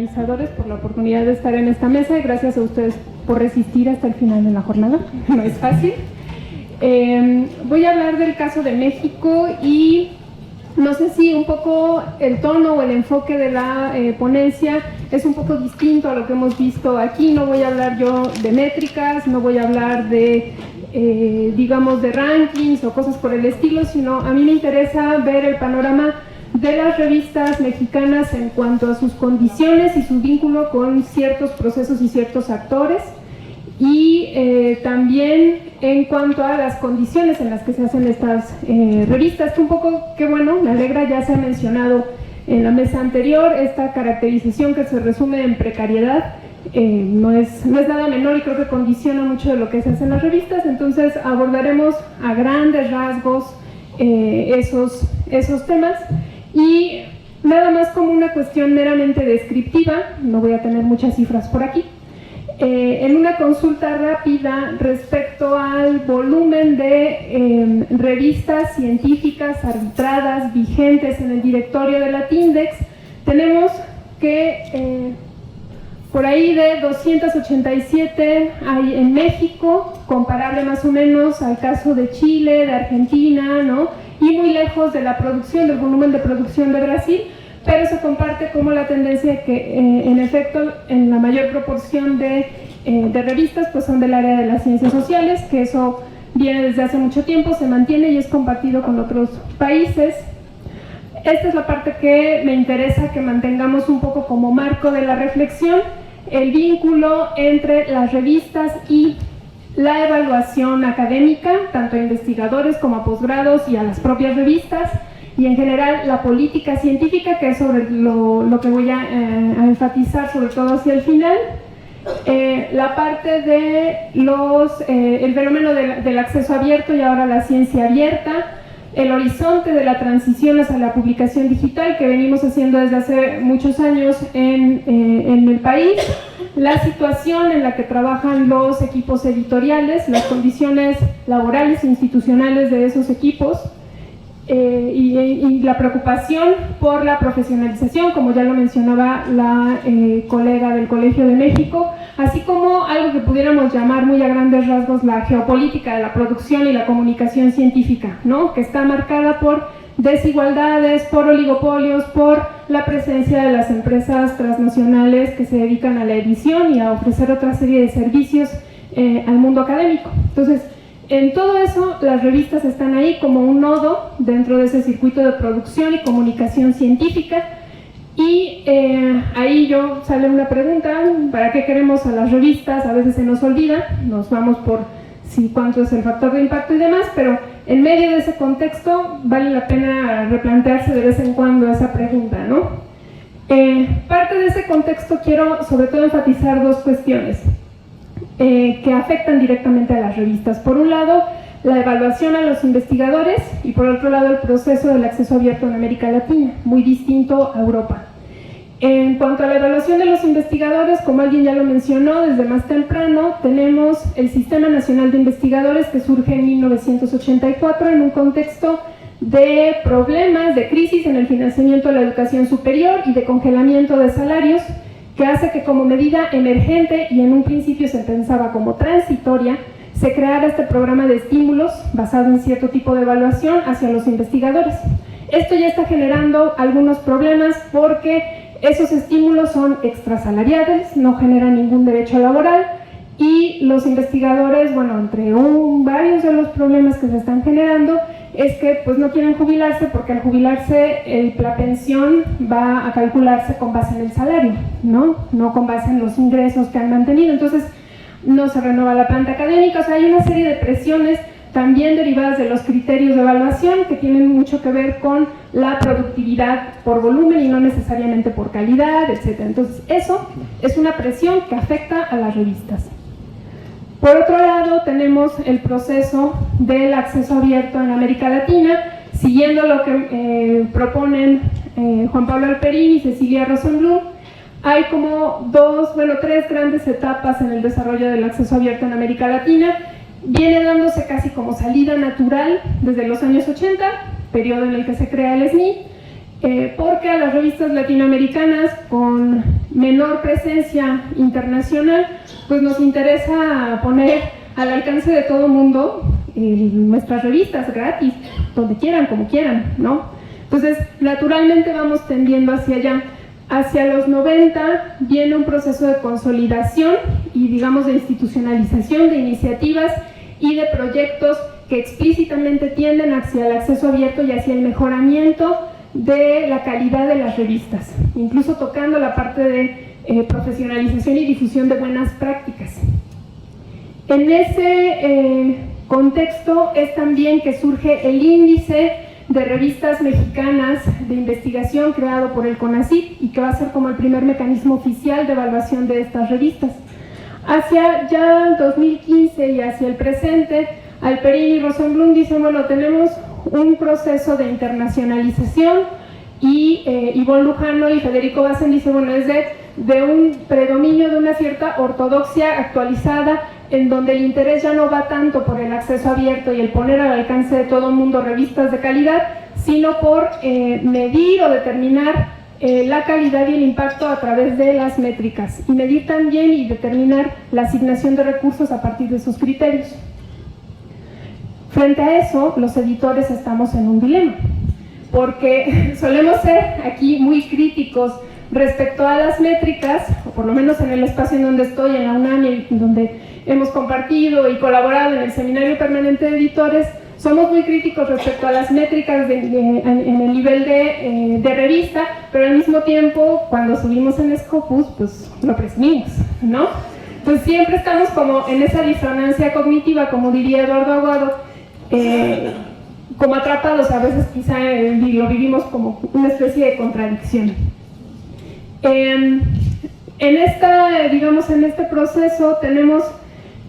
organizadores por la oportunidad de estar en esta mesa y gracias a ustedes por resistir hasta el final de la jornada. No es fácil. Voy a hablar del caso de México y no sé si un poco el tono o el enfoque de la ponencia es un poco distinto a lo que hemos visto aquí. No voy a hablar yo de métricas, no voy a hablar de, digamos, de rankings o cosas por el estilo, sino a mí me interesa ver el panorama de las revistas mexicanas en cuanto a sus condiciones y su vínculo con ciertos procesos y ciertos actores, y también en cuanto a las condiciones en las que se hacen estas revistas, que un poco, que bueno, me alegra, ya se ha mencionado en la mesa anterior, esta caracterización que se resume en precariedad no es nada menor y creo que condiciona mucho de lo que se hace en las revistas. Entonces abordaremos a grandes rasgos esos temas, y nada más como una cuestión meramente descriptiva, no voy a tener muchas cifras por aquí. En una consulta rápida respecto al volumen de revistas científicas arbitradas vigentes en el directorio de la TINDEX, tenemos que por ahí de 287 hay en México, comparable más o menos al caso de Chile, de Argentina, ¿no? Y muy lejos de la producción, del volumen de producción de Brasil, pero se comparte como la tendencia que en efecto en la mayor proporción de revistas pues son del área de las ciencias sociales, que eso viene desde hace mucho tiempo, se mantiene y es compartido con otros países. Esta es la parte que me interesa que mantengamos un poco como marco de la reflexión, el vínculo entre las revistas y la evaluación académica, tanto a investigadores como a posgrados y a las propias revistas, y en general la política científica, que es sobre lo que voy a enfatizar sobre todo hacia el final. La parte de el fenómeno del acceso abierto y ahora la ciencia abierta, el horizonte de la transición hacia la publicación digital que venimos haciendo desde hace muchos años en el país, la situación en la que trabajan los equipos editoriales, las condiciones laborales e institucionales de esos equipos, y la preocupación por la profesionalización, como ya lo mencionaba la colega del Colegio de México, así como algo que pudiéramos llamar muy a grandes rasgos la geopolítica de la producción y la comunicación científica, ¿no? Que está marcada por desigualdades, por oligopolios, por la presencia de las empresas transnacionales que se dedican a la edición y a ofrecer otra serie de servicios al mundo académico. Entonces, en todo eso, las revistas están ahí como un nodo dentro de ese circuito de producción y comunicación científica, y ahí sale una pregunta: ¿para qué queremos a las revistas? A veces se nos olvida, nos vamos por cuánto es el factor de impacto y demás, pero en medio de ese contexto vale la pena replantearse de vez en cuando esa pregunta, ¿no? Parte de ese contexto quiero sobre todo enfatizar dos cuestiones que afectan directamente a las revistas. Por un lado, la evaluación a los investigadores, y por otro lado, el proceso del acceso abierto en América Latina, muy distinto a Europa. En cuanto a la evaluación de los investigadores, como alguien ya lo mencionó, desde más temprano tenemos el Sistema Nacional de Investigadores, que surge en 1984 en un contexto de problemas, de crisis en el financiamiento de la educación superior y de congelamiento de salarios, que hace que como medida emergente y en un principio se pensaba como transitoria, se creara este programa de estímulos basado en cierto tipo de evaluación hacia los investigadores. Esto ya está generando algunos problemas porque esos estímulos son extrasalariales, no generan ningún derecho laboral, y los investigadores, bueno, entre varios de los problemas que se están generando es que pues no quieren jubilarse, porque al jubilarse la pensión va a calcularse con base en el salario, no con base en los ingresos que han mantenido. Entonces no se renueva la planta académica. O sea, hay una serie de presiones también derivadas de los criterios de evaluación que tienen mucho que ver con la productividad por volumen y no necesariamente por calidad, etc. Entonces eso es una presión que afecta a las revistas. Por otro lado, tenemos el proceso del acceso abierto en América Latina, siguiendo lo que proponen Juan Pablo Alperín y Cecilia Rosenblum. Hay como tres grandes etapas en el desarrollo del acceso abierto en América Latina. Viene dándose casi como salida natural desde los años 80, periodo en el que se crea el SNI, porque a las revistas latinoamericanas con menor presencia internacional, pues nos interesa poner al alcance de todo el mundo nuestras revistas gratis, donde quieran, como quieran, ¿no? Entonces, naturalmente vamos tendiendo hacia allá. Hacia los 90 viene un proceso de consolidación y, digamos, de institucionalización de iniciativas y de proyectos que explícitamente tienden hacia el acceso abierto y hacia el mejoramiento de la calidad de las revistas, incluso tocando la parte de profesionalización y difusión de buenas prácticas. En ese contexto es también que surge el índice de revistas mexicanas de investigación creado por el CONACYT y que va a ser como el primer mecanismo oficial de evaluación de estas revistas. Hacia ya el 2015 y hacia el presente, Alperín y Rosenblum dicen, bueno, tenemos un proceso de internacionalización y Ivonne Lujano y Federico Bassen dicen, bueno, es de un predominio de una cierta ortodoxia actualizada en donde el interés ya no va tanto por el acceso abierto y el poner al alcance de todo el mundo revistas de calidad, sino por medir o determinar la calidad y el impacto a través de las métricas y medir también y determinar la asignación de recursos a partir de esos criterios. Frente a eso, los editores estamos en un dilema, porque solemos ser aquí muy críticos respecto a las métricas, o por lo menos en el espacio en donde estoy, en la UNAM, y en donde hemos compartido y colaborado en el Seminario Permanente de Editores, somos muy críticos respecto a las métricas en el nivel de revista, pero al mismo tiempo, cuando subimos en Scopus, pues lo presumimos, ¿no? Pues siempre estamos como en esa disonancia cognitiva, como diría Eduardo Aguado, como atrapados, a veces quizá lo vivimos como una especie de contradicción. En este proceso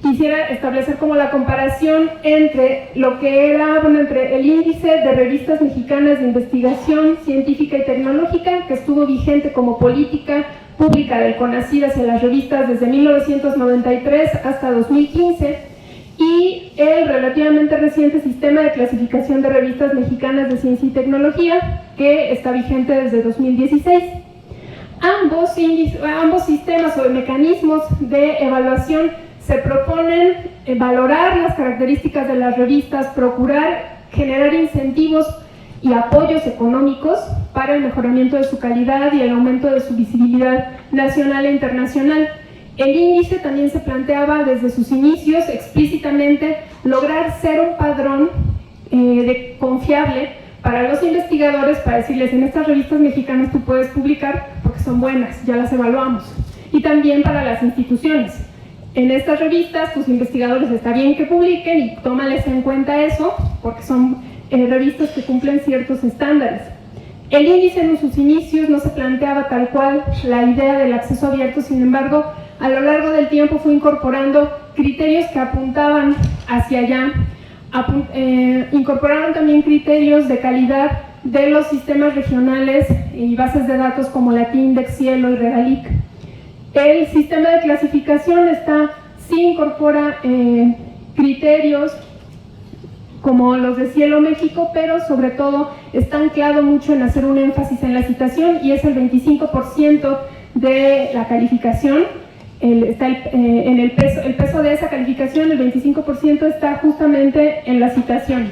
quisiera establecer como la comparación entre lo que era, entre el índice de revistas mexicanas de investigación científica y tecnológica, que estuvo vigente como política pública del CONACYT hacia las revistas desde 1993 hasta 2015, y el relativamente reciente sistema de clasificación de revistas mexicanas de ciencia y tecnología, que está vigente desde 2016. Ambos sistemas o mecanismos de evaluación se proponen valorar las características de las revistas, procurar generar incentivos y apoyos económicos para el mejoramiento de su calidad y el aumento de su visibilidad nacional e internacional. El índice también se planteaba desde sus inicios explícitamente lograr ser un padrón confiable para los investigadores, para decirles, en estas revistas mexicanas tú puedes publicar porque son buenas, ya las evaluamos. Y también para las instituciones. En estas revistas, tus investigadores está bien que publiquen y tómales en cuenta eso, porque son revistas que cumplen ciertos estándares. El índice en sus inicios no se planteaba tal cual la idea del acceso abierto, sin embargo, a lo largo del tiempo fue incorporando criterios que apuntaban hacia allá. Incorporaron también criterios de calidad de los sistemas regionales y bases de datos como Latindex, Cielo y Regalic. El sistema de clasificación sí incorpora criterios como los de Cielo México, pero sobre todo está anclado mucho en hacer un énfasis en la citación y es el 25% de la calificación. El peso de esa calificación, el 25% está justamente en la citación.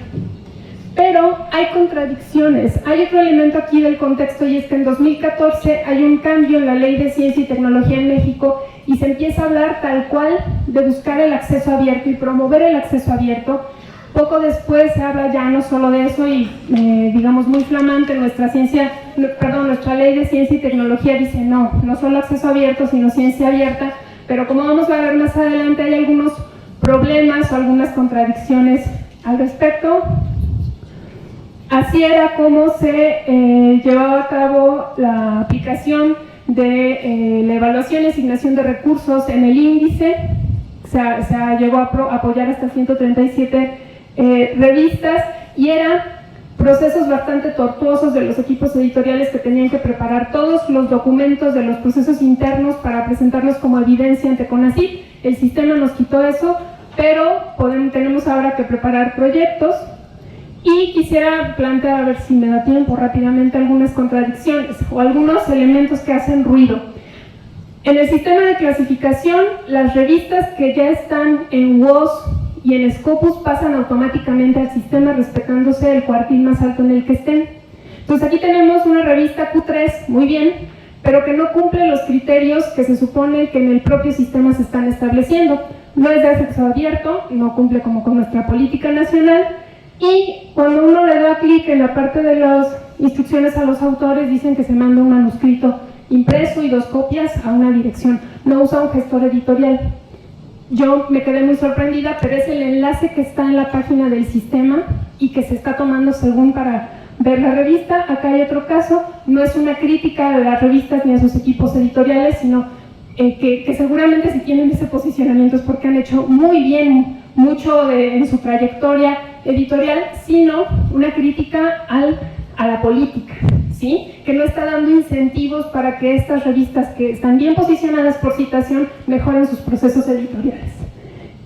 Pero hay contradicciones. Hay otro elemento aquí del contexto y es que en 2014 hay un cambio en la Ley de Ciencia y Tecnología en México y se empieza a hablar tal cual de buscar el acceso abierto y promover el acceso abierto. Poco después se habla ya no solo de eso y digamos muy flamante nuestra Ley de Ciencia y Tecnología dice no solo acceso abierto sino ciencia abierta, pero como vamos a ver más adelante hay algunos problemas o algunas contradicciones al respecto. Así era como se llevaba a cabo la aplicación de la evaluación y asignación de recursos en el índice. Se llegó a apoyar hasta 137 revistas y eran procesos bastante tortuosos de los equipos editoriales que tenían que preparar todos los documentos de los procesos internos para presentarlos como evidencia ante CONACYT. El sistema nos quitó eso, pero tenemos ahora que preparar proyectos. Y quisiera plantear, a ver si me da tiempo rápidamente, algunas contradicciones o algunos elementos que hacen ruido. En el sistema de clasificación, las revistas que ya están en WOS y en Scopus pasan automáticamente al sistema respetándose el cuartil más alto en el que estén. Entonces aquí tenemos una revista Q3, muy bien, pero que no cumple los criterios que se supone que en el propio sistema se están estableciendo. No es de acceso abierto, no cumple como con nuestra política nacional, y cuando uno le da clic en la parte de las instrucciones a los autores, dicen que se manda un manuscrito impreso y 2 copias a una dirección, no usa un gestor editorial. Yo me quedé muy sorprendida, pero es el enlace que está en la página del sistema y que se está tomando según para ver la revista. Acá hay otro caso, no es una crítica a las revistas ni a sus equipos editoriales, sino que seguramente si tienen ese posicionamiento es porque han hecho muy bien mucho en su trayectoria editorial, sino una crítica a la política, ¿sí? Que no está dando incentivos para que estas revistas que están bien posicionadas por citación mejoren sus procesos editoriales.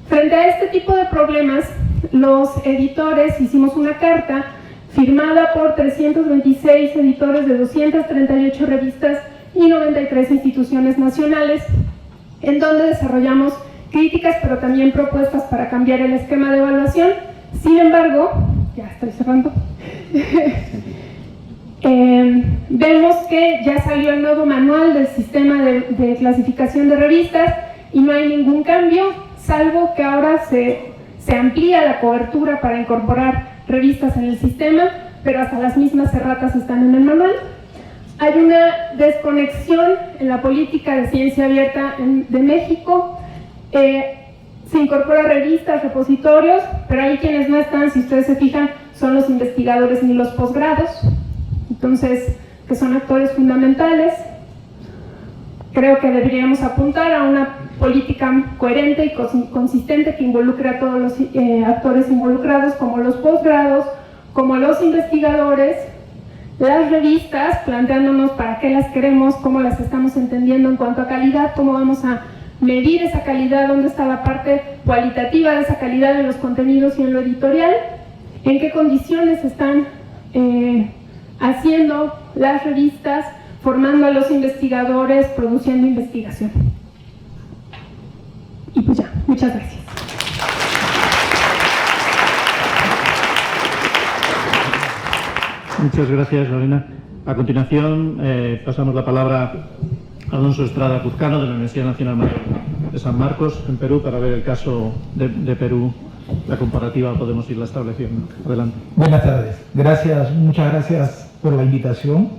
Frente a este tipo de problemas, los editores hicimos una carta firmada por 326 editores de 238 revistas y 93 instituciones nacionales, en donde desarrollamos críticas pero también propuestas para cambiar el esquema de evaluación. Sin embargo, ya estoy cerrando, vemos que ya salió el nuevo manual del sistema de clasificación de revistas y no hay ningún cambio, salvo que ahora se amplía la cobertura para incorporar revistas en el sistema, pero hasta las mismas erratas están en el manual. Hay una desconexión en la política de ciencia abierta de México. Se incorpora revistas, repositorios, pero ahí quienes no están, si ustedes se fijan, son los investigadores ni los posgrados, entonces, que son actores fundamentales. Creo que deberíamos apuntar a una política coherente y consistente que involucre a todos los actores involucrados, como los posgrados, como los investigadores, las revistas, planteándonos para qué las queremos, cómo las estamos entendiendo en cuanto a calidad, cómo vamos a medir esa calidad, dónde está la parte cualitativa de esa calidad en los contenidos y en lo editorial, en qué condiciones están haciendo las revistas, formando a los investigadores, produciendo investigación. Y pues ya, muchas gracias. Muchas gracias, Lorena. A continuación, pasamos la palabra a Alonso Estrada Cuzcano, de la Universidad Nacional Mayor de San Marcos, en Perú, para ver el caso de Perú. La comparativa podemos irla estableciendo. Adelante. Buenas tardes. Gracias, muchas gracias por la invitación.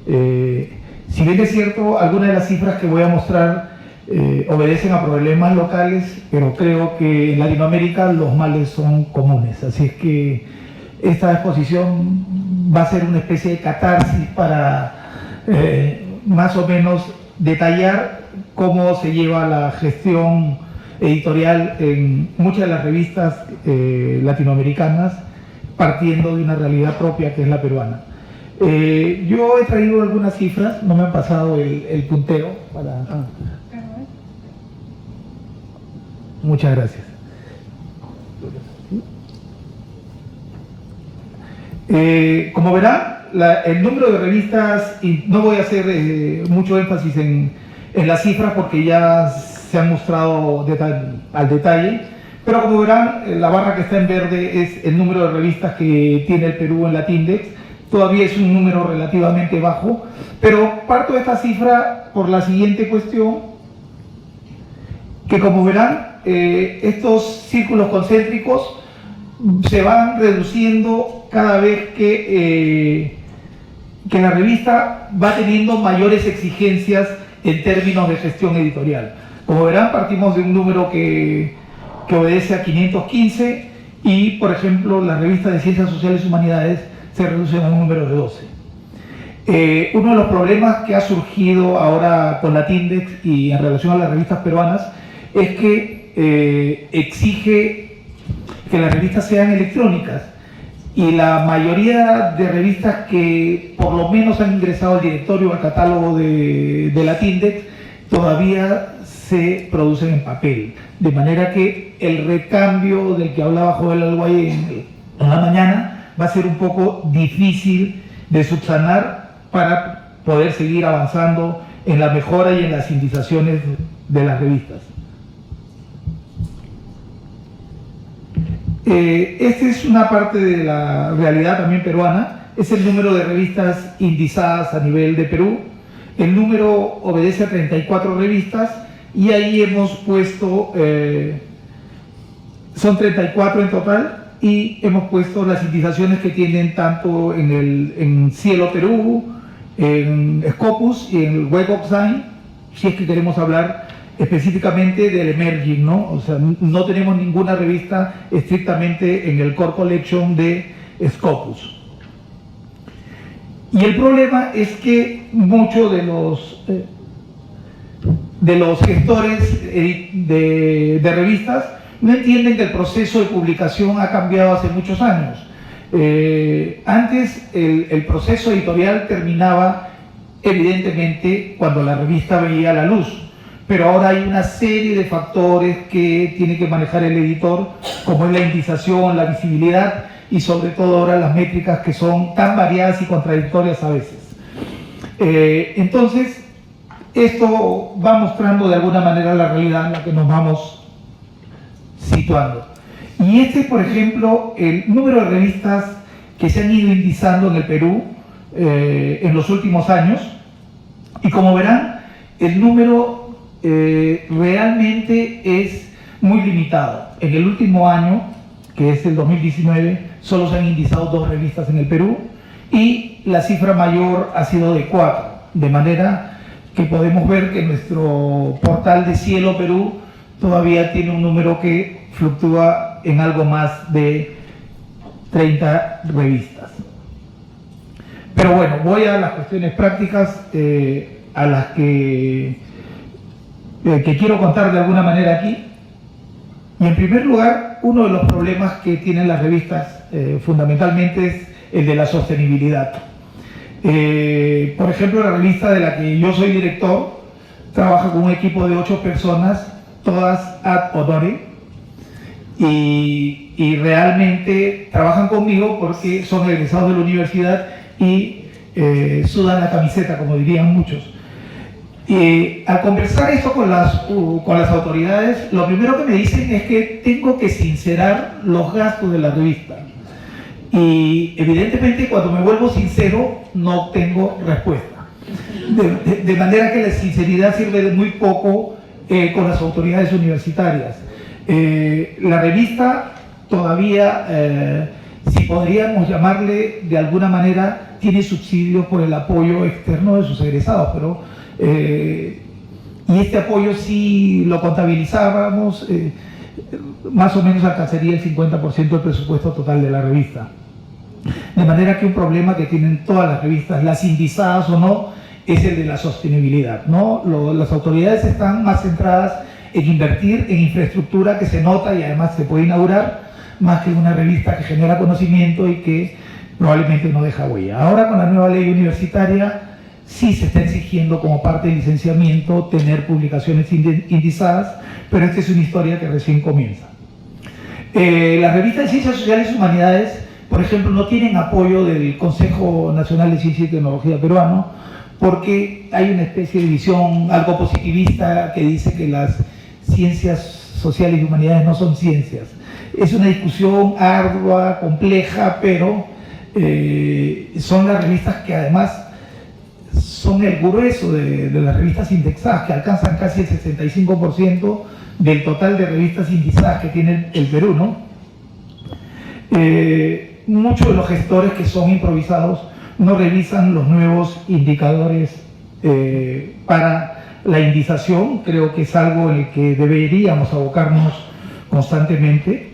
Si bien es cierto, algunas de las cifras que voy a mostrar obedecen a problemas locales, pero creo que en Latinoamérica los males son comunes. Así es que esta exposición va a ser una especie de catarsis para más o menos detallar cómo se lleva la gestión editorial en muchas de las revistas latinoamericanas, partiendo de una realidad propia que es la peruana. Yo he traído algunas cifras, no me han pasado el puntero para... Muchas gracias. Como verán, el número de revistas, y no voy a hacer mucho énfasis en las cifras porque ya se han mostrado al detalle, pero como verán, la barra que está en verde es el número de revistas que tiene el Perú en Latindex. Todavía es un número relativamente bajo, pero parto de esta cifra por la siguiente cuestión, que como verán, estos círculos concéntricos se van reduciendo cada vez que la revista va teniendo mayores exigencias en términos de gestión editorial. Como verán, partimos de un número que obedece a 515 y, por ejemplo, las revistas de Ciencias Sociales y Humanidades se reducen a un número de 12. Uno de los problemas que ha surgido ahora con Latindex y en relación a las revistas peruanas es que exige que las revistas sean electrónicas, y la mayoría de revistas que por lo menos han ingresado al directorio o al catálogo de Latindex todavía se producen en papel, de manera que el recambio del que hablaba Joel Alguay en la mañana va a ser un poco difícil de subsanar para poder seguir avanzando en la mejora y en las indizaciones de las revistas. Esta es una parte de la realidad también peruana, es el número de revistas indizadas a nivel de Perú. El número obedece a 34 revistas y ahí hemos puesto, son 34 en total, y hemos puesto las indizaciones que tienen tanto en Cielo Perú, en Scopus y en el Web of Science, si es que queremos hablar específicamente del Emerging, ¿no? O sea, no tenemos ninguna revista estrictamente en el Core Collection de Scopus. Y el problema es que muchos de los gestores de revistas no entienden que el proceso de publicación ha cambiado hace muchos años. Antes el proceso editorial terminaba evidentemente cuando la revista veía la luz, pero ahora hay una serie de factores que tiene que manejar el editor, como es la indización, la visibilidad y sobre todo ahora las métricas, que son tan variadas y contradictorias a veces. Entonces, esto va mostrando de alguna manera la realidad en la que nos vamos situando. Y este es, por ejemplo, el número de revistas que se han ido indizando en el Perú en los últimos años. Y como verán, el número realmente es muy limitado. En el último año, que es el 2019, solo se han indizado 2 revistas en el Perú y la cifra mayor ha sido de 4, de manera que podemos ver que nuestro portal de Cielo Perú todavía tiene un número que fluctúa en algo más de 30 revistas. Pero bueno, voy a las cuestiones prácticas a las que quiero contar de alguna manera aquí. Y en primer lugar, uno de los problemas que tienen las revistas fundamentalmente es el de la sostenibilidad. Por ejemplo, la revista de la que yo soy director trabaja con un equipo de 8 personas, todas ad honorem, y realmente trabajan conmigo porque son egresados de la universidad y sudan la camiseta, como dirían muchos. Al conversar esto con las autoridades, lo primero que me dicen es que tengo que sincerar los gastos de la revista. Y evidentemente cuando me vuelvo sincero no obtengo respuesta. De manera que la sinceridad sirve de muy poco con las autoridades universitarias. La revista todavía, si podríamos llamarle de alguna manera, tiene subsidios por el apoyo externo de sus egresados, pero y este apoyo, si lo contabilizábamos, más o menos alcanzaría el 50% del presupuesto total de la revista. De manera que un problema que tienen todas las revistas, las indizadas o no, es el de la sostenibilidad, ¿no? Las autoridades están más centradas en invertir en infraestructura que se nota y además se puede inaugurar, más que una revista que genera conocimiento y que probablemente no deja huella. Ahora, con la nueva ley universitaria, sí se está exigiendo como parte del licenciamiento tener publicaciones indizadas, pero esta es una historia que recién comienza. Las revistas de Ciencias Sociales y Humanidades, por ejemplo, no tienen apoyo del Consejo Nacional de Ciencia y Tecnología peruano, porque hay una especie de visión algo positivista que dice que las ciencias sociales y humanidades no son ciencias. Es una discusión ardua, compleja, pero son las revistas que además son el grueso de las revistas indexadas, que alcanzan casi el 65% del total de revistas indizadas que tiene el Perú, ¿no? Muchos de los gestores que son improvisados no revisan los nuevos indicadores para la indización. Creo que es algo en el que deberíamos abocarnos constantemente.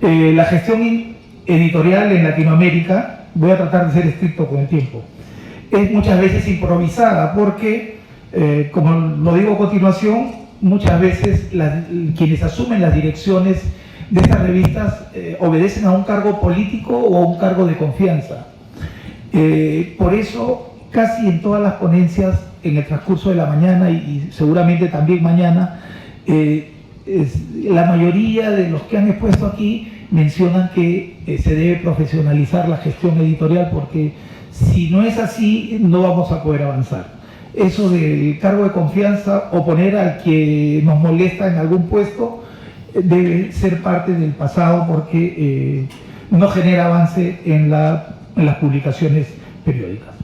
La gestión editorial en Latinoamérica, voy a tratar de ser estricto con el tiempo, es muchas veces improvisada porque, como lo digo a continuación, muchas veces quienes asumen las direcciones de estas revistas obedecen a un cargo político o a un cargo de confianza. Por eso, casi en todas las ponencias, en el transcurso de la mañana y seguramente también mañana, la mayoría de los que han expuesto aquí mencionan que se debe profesionalizar la gestión editorial, porque si no es así, no vamos a poder avanzar. eso del cargo de confianza o poner al que nos molesta en algún puesto debe ser parte del pasado porque no genera avance en las publicaciones periódicas.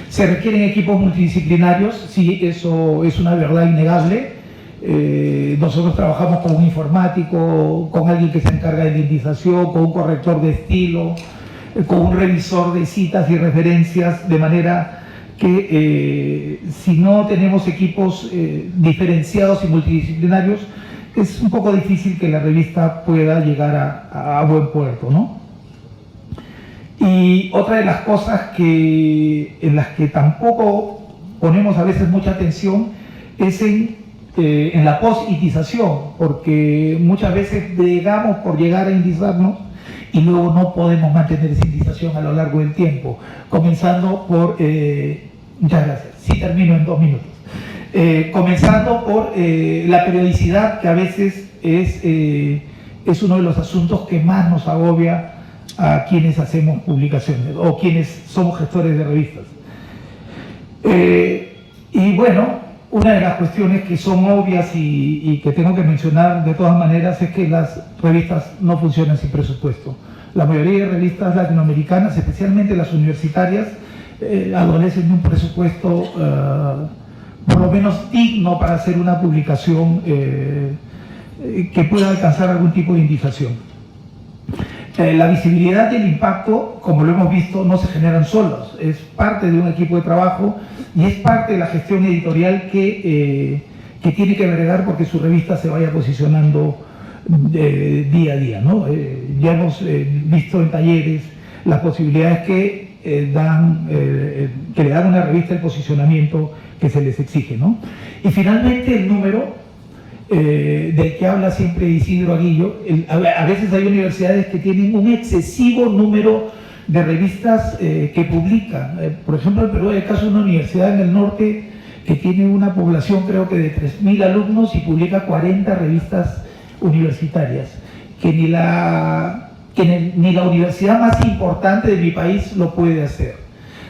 Se requieren equipos multidisciplinarios, sí, eso es una verdad innegable. Nosotros trabajamos con un informático, con alguien que se encarga de la indización, con un corrector de estilo, con un revisor de citas y referencias, de manera que si no tenemos equipos diferenciados y multidisciplinarios, es un poco difícil que la revista pueda llegar a buen puerto, ¿no? Y otra de las cosas en las que tampoco ponemos a veces mucha atención es en la post-itización, porque muchas veces llegamos por llegar a indizarnos y luego no podemos mantener esa indización a lo largo del tiempo, comenzando por, muchas gracias, sí termino en 2 minutos, comenzando por la periodicidad, que a veces es uno de los asuntos que más nos agobia a quienes hacemos publicaciones o quienes somos gestores de revistas. Y bueno, una de las cuestiones que son obvias y que tengo que mencionar de todas maneras es que las revistas no funcionan sin presupuesto. La mayoría de revistas latinoamericanas, especialmente las universitarias, adolecen de un presupuesto por lo menos digno para hacer una publicación que pueda alcanzar algún tipo de indización. La visibilidad y el impacto, como lo hemos visto, no se generan solos, es parte de un equipo de trabajo y es parte de la gestión editorial que tiene que bregar porque su revista se vaya posicionando día a día, ¿no? Ya hemos visto en talleres las posibilidades que le dan a una revista el posicionamiento que se les exige, ¿no? Y finalmente el número del que habla siempre Isidro Aguillo. A veces hay universidades que tienen un excesivo número de revistas que publican. Por ejemplo, en Perú hay el caso de una universidad en el norte que tiene una población creo que de 3.000 alumnos y publica 40 revistas universitarias, que ni la universidad más importante de mi país lo puede hacer.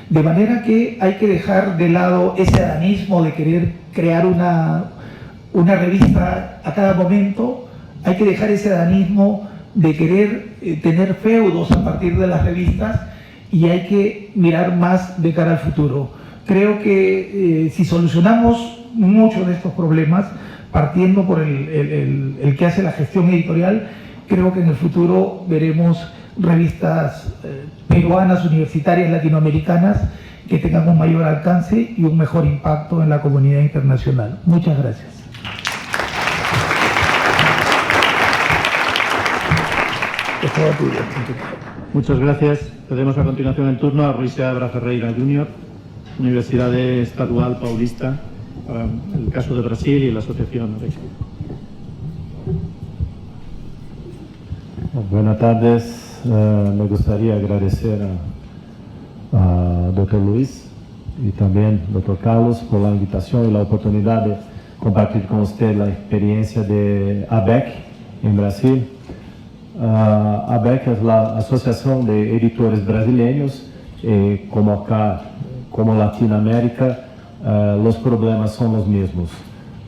De manera que hay que dejar de lado ese adanismo de querer crear una revista a cada momento, hay que dejar ese adanismo de querer tener feudos a partir de las revistas y hay que mirar más de cara al futuro. Creo que si solucionamos muchos de estos problemas, partiendo por el que hace la gestión editorial, creo que en el futuro veremos revistas peruanas, universitarias, latinoamericanas, que tengan un mayor alcance y un mejor impacto en la comunidad internacional. Muchas gracias. Muchas gracias. Cedemos a continuación el turno a Ruiz Seabra Ferreira Jr., Universidad Estadual Paulista, para el caso de Brasil y la asociación ABEC. Buenas tardes. Me gustaría agradecer a Dr. Luis y también Dr. Carlos por la invitación y la oportunidad de compartir con usted la experiencia de ABEC en Brasil. ABEC es la Asociación de Editores Brasileños. Como acá, como Latinoamérica, los problemas son los mismos.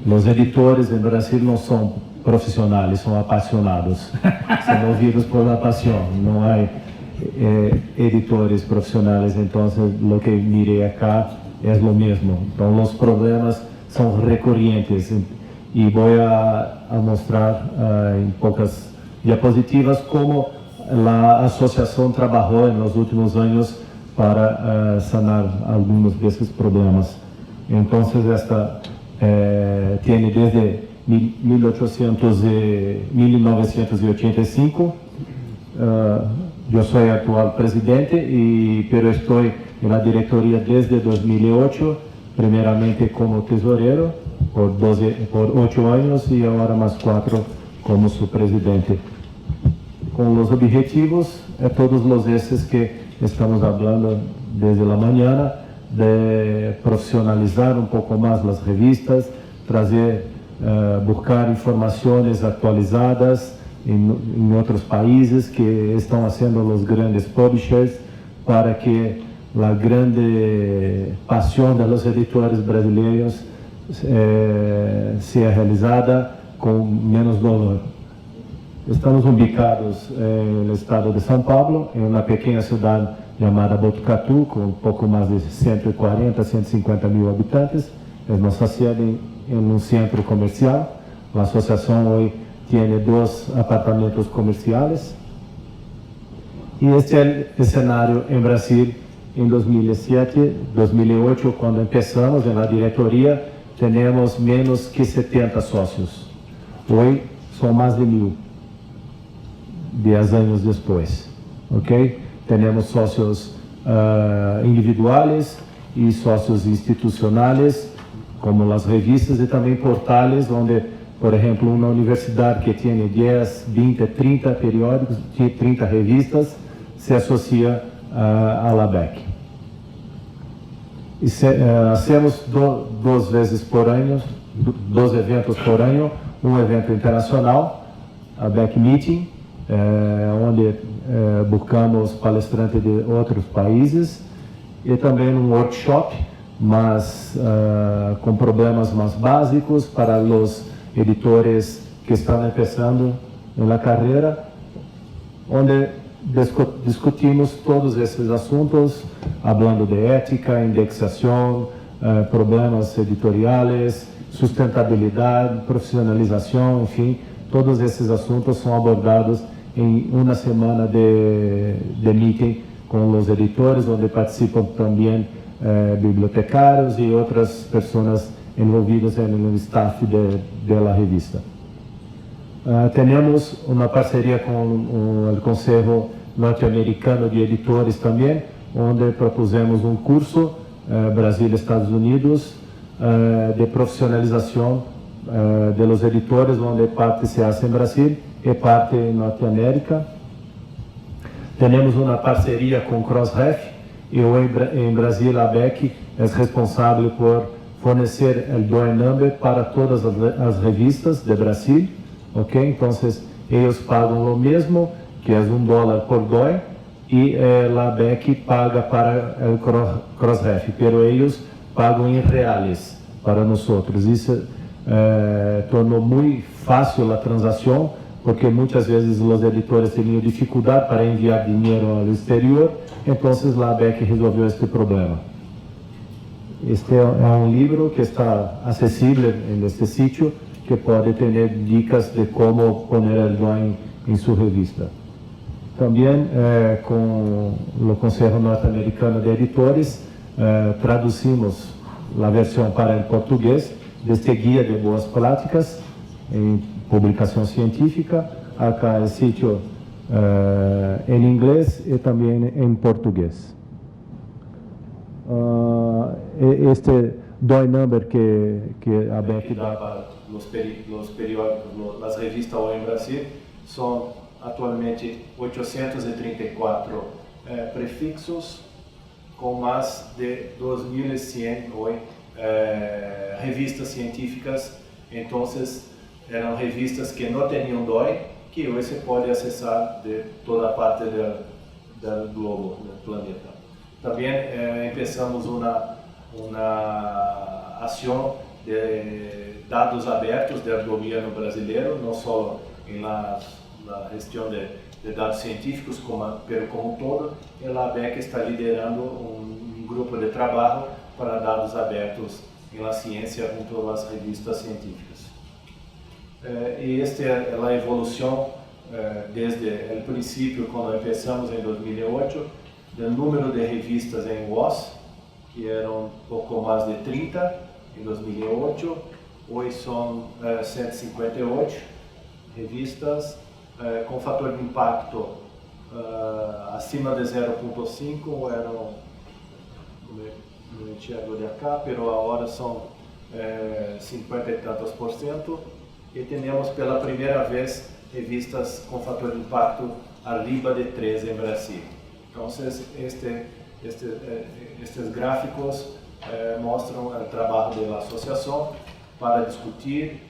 Los editores en Brasil no son profesionales, son apasionados, son movidos por la pasión, no hay editores profesionales, entonces lo que miré acá es lo mismo. Entonces los problemas son recurrentes y voy a mostrar en pocas diapositivas cómo la asociación trabajó en los últimos años para sanar algunos de esos problemas. Entonces esta tiene desde 1985, yo soy actual presidente, pero estoy en la directoría desde 2008, primeramente como tesorero por 8 años y ahora más 4 como su presidente. Con los objetivos, todos los ejes que estamos hablando desde la mañana, de profesionalizar un poco más las revistas, buscar informaciones actualizadas en otros países que están haciendo los grandes publishers para que a grande paixão dos editores brasileiros seja realizada com menos dolor. Estamos ubicados no estado de São Paulo, em uma pequena cidade chamada Botucatu, com um pouco mais de 140, 150 mil habitantes. É nossa sede em um centro comercial. A associação hoje tem 2 apartamentos comerciais. E este é o cenário em Brasil em 2007, 2008, quando começamos na diretoria, temos menos que 70 sócios. Hoje são mais de 1.000, 10 anos depois. Ok? Temos sócios individuais e sócios institucionais, como as revistas e também portais, onde, por exemplo, uma universidade que tem 10, 20, 30 periódicos, 30 revistas, se associa à LABEC. E hacemos 2 vezes por ano, 2 eventos por ano, um evento internacional, a BEC Meeting, onde buscamos palestrantes de outros países, e também um workshop, mas com problemas mais básicos para os editores que estão começando na carreira, onde discutimos todos esses assuntos, falando de ética, indexação, problemas editoriais, sustentabilidade, profissionalização, enfim, todos esses assuntos são abordados em uma semana de meeting com os editores, onde participam também bibliotecários e outras pessoas envolvidas no staff da revista. Temos uma parceria com o Conselho Norte-Americano de Editores também, onde propusemos um curso Brasil-Estados Unidos de profissionalização de los editores, onde parte se hace em Brasil e parte em Norte-América. Temos uma parceria com Crossref e em Brasil a BEC é responsável por fornecer o DOI Number para todas as revistas de Brasil. Ok? Então, eles pagam o mesmo, que é $1 por DOI, e a BEC paga para o Crossref, pero eles pagam em reais para nós. Isso tornou muito fácil a transação, porque muitas vezes os editores tinham dificuldade para enviar dinheiro ao exterior, então a BEC resolveu este problema. Este é um livro que está acessível neste sítio, que pode ter dicas de como pôr o DOI em sua revista. Também, com o Conselho Norte-Americano de Editores, traduzimos a versão para o português deste guia de boas práticas em publicação científica. Acá é sítio em inglês e também em português. Este DOI Number que a BEC dá para os periódicos, as revistas hoje em Brasil, são atualmente 834 prefixos, com mais de 2.100 hoje revistas científicas. Então, eram revistas que não tinham DOI, que hoje se pode acessar de toda a parte do globo, do planeta. Também começamos uma ação de dados abertos do governo brasileiro, não só na gestão de dados científicos, como todo. E a BEC está liderando um grupo de trabalho para dados abertos na ciência junto às revistas científicas. E esta é a evolução desde o princípio, quando começamos em 2008, do número de revistas em WOS, que eram pouco mais de 30 em 2008, hoje são 158 revistas, com fator de impacto acima de 0,5, eram, não enxergo de cá, mas agora são 50 e tantos %, e temos pela primeira vez revistas com fator de impacto arriba de 3 em Brasil. Então, estes gráficos mostram o trabalho da associação para discutir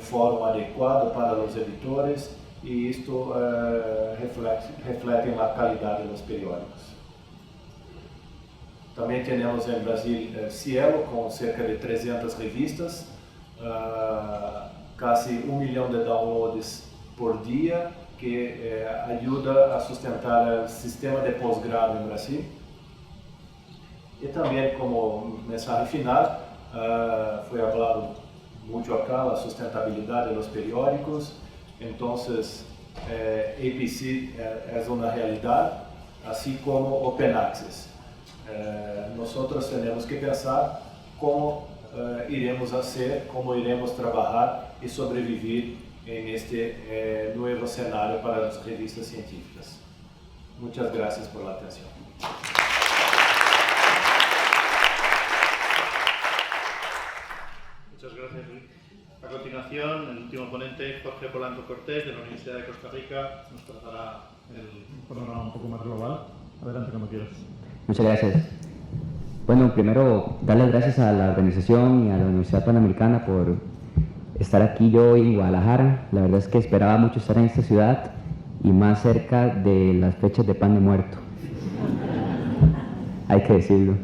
fórum adequado para os editores, e isto reflete a qualidade dos periódicos. También tenemos en Brasil Cielo, con cerca de 300 revistas, casi 1 millón de downloads por día, que ayuda a sustentar el sistema de posgrado en Brasil. Y también como mensaje final, fue hablado mucho acá la sustentabilidad de los periódicos. Entonces, APC es una realidad, así como Open Access. Nosotros tenemos que pensar cómo iremos hacer, cómo iremos trabajar y sobrevivir en este nuevo escenario para las revistas científicas. Muchas gracias por la atención. Muchas gracias, Luis. A continuación, el último ponente, Jorge Polanco Cortés, de la Universidad de Costa Rica, nos trazará el panorama un poco más global. Adelante, cuando quieras. Muchas gracias. Bueno, primero, dar las gracias a la organización y a la Universidad Panamericana por estar aquí yo hoy en Guadalajara. La verdad es que esperaba mucho estar en esta ciudad y más cerca de las fechas de Pan de Muerto. Hay que decirlo.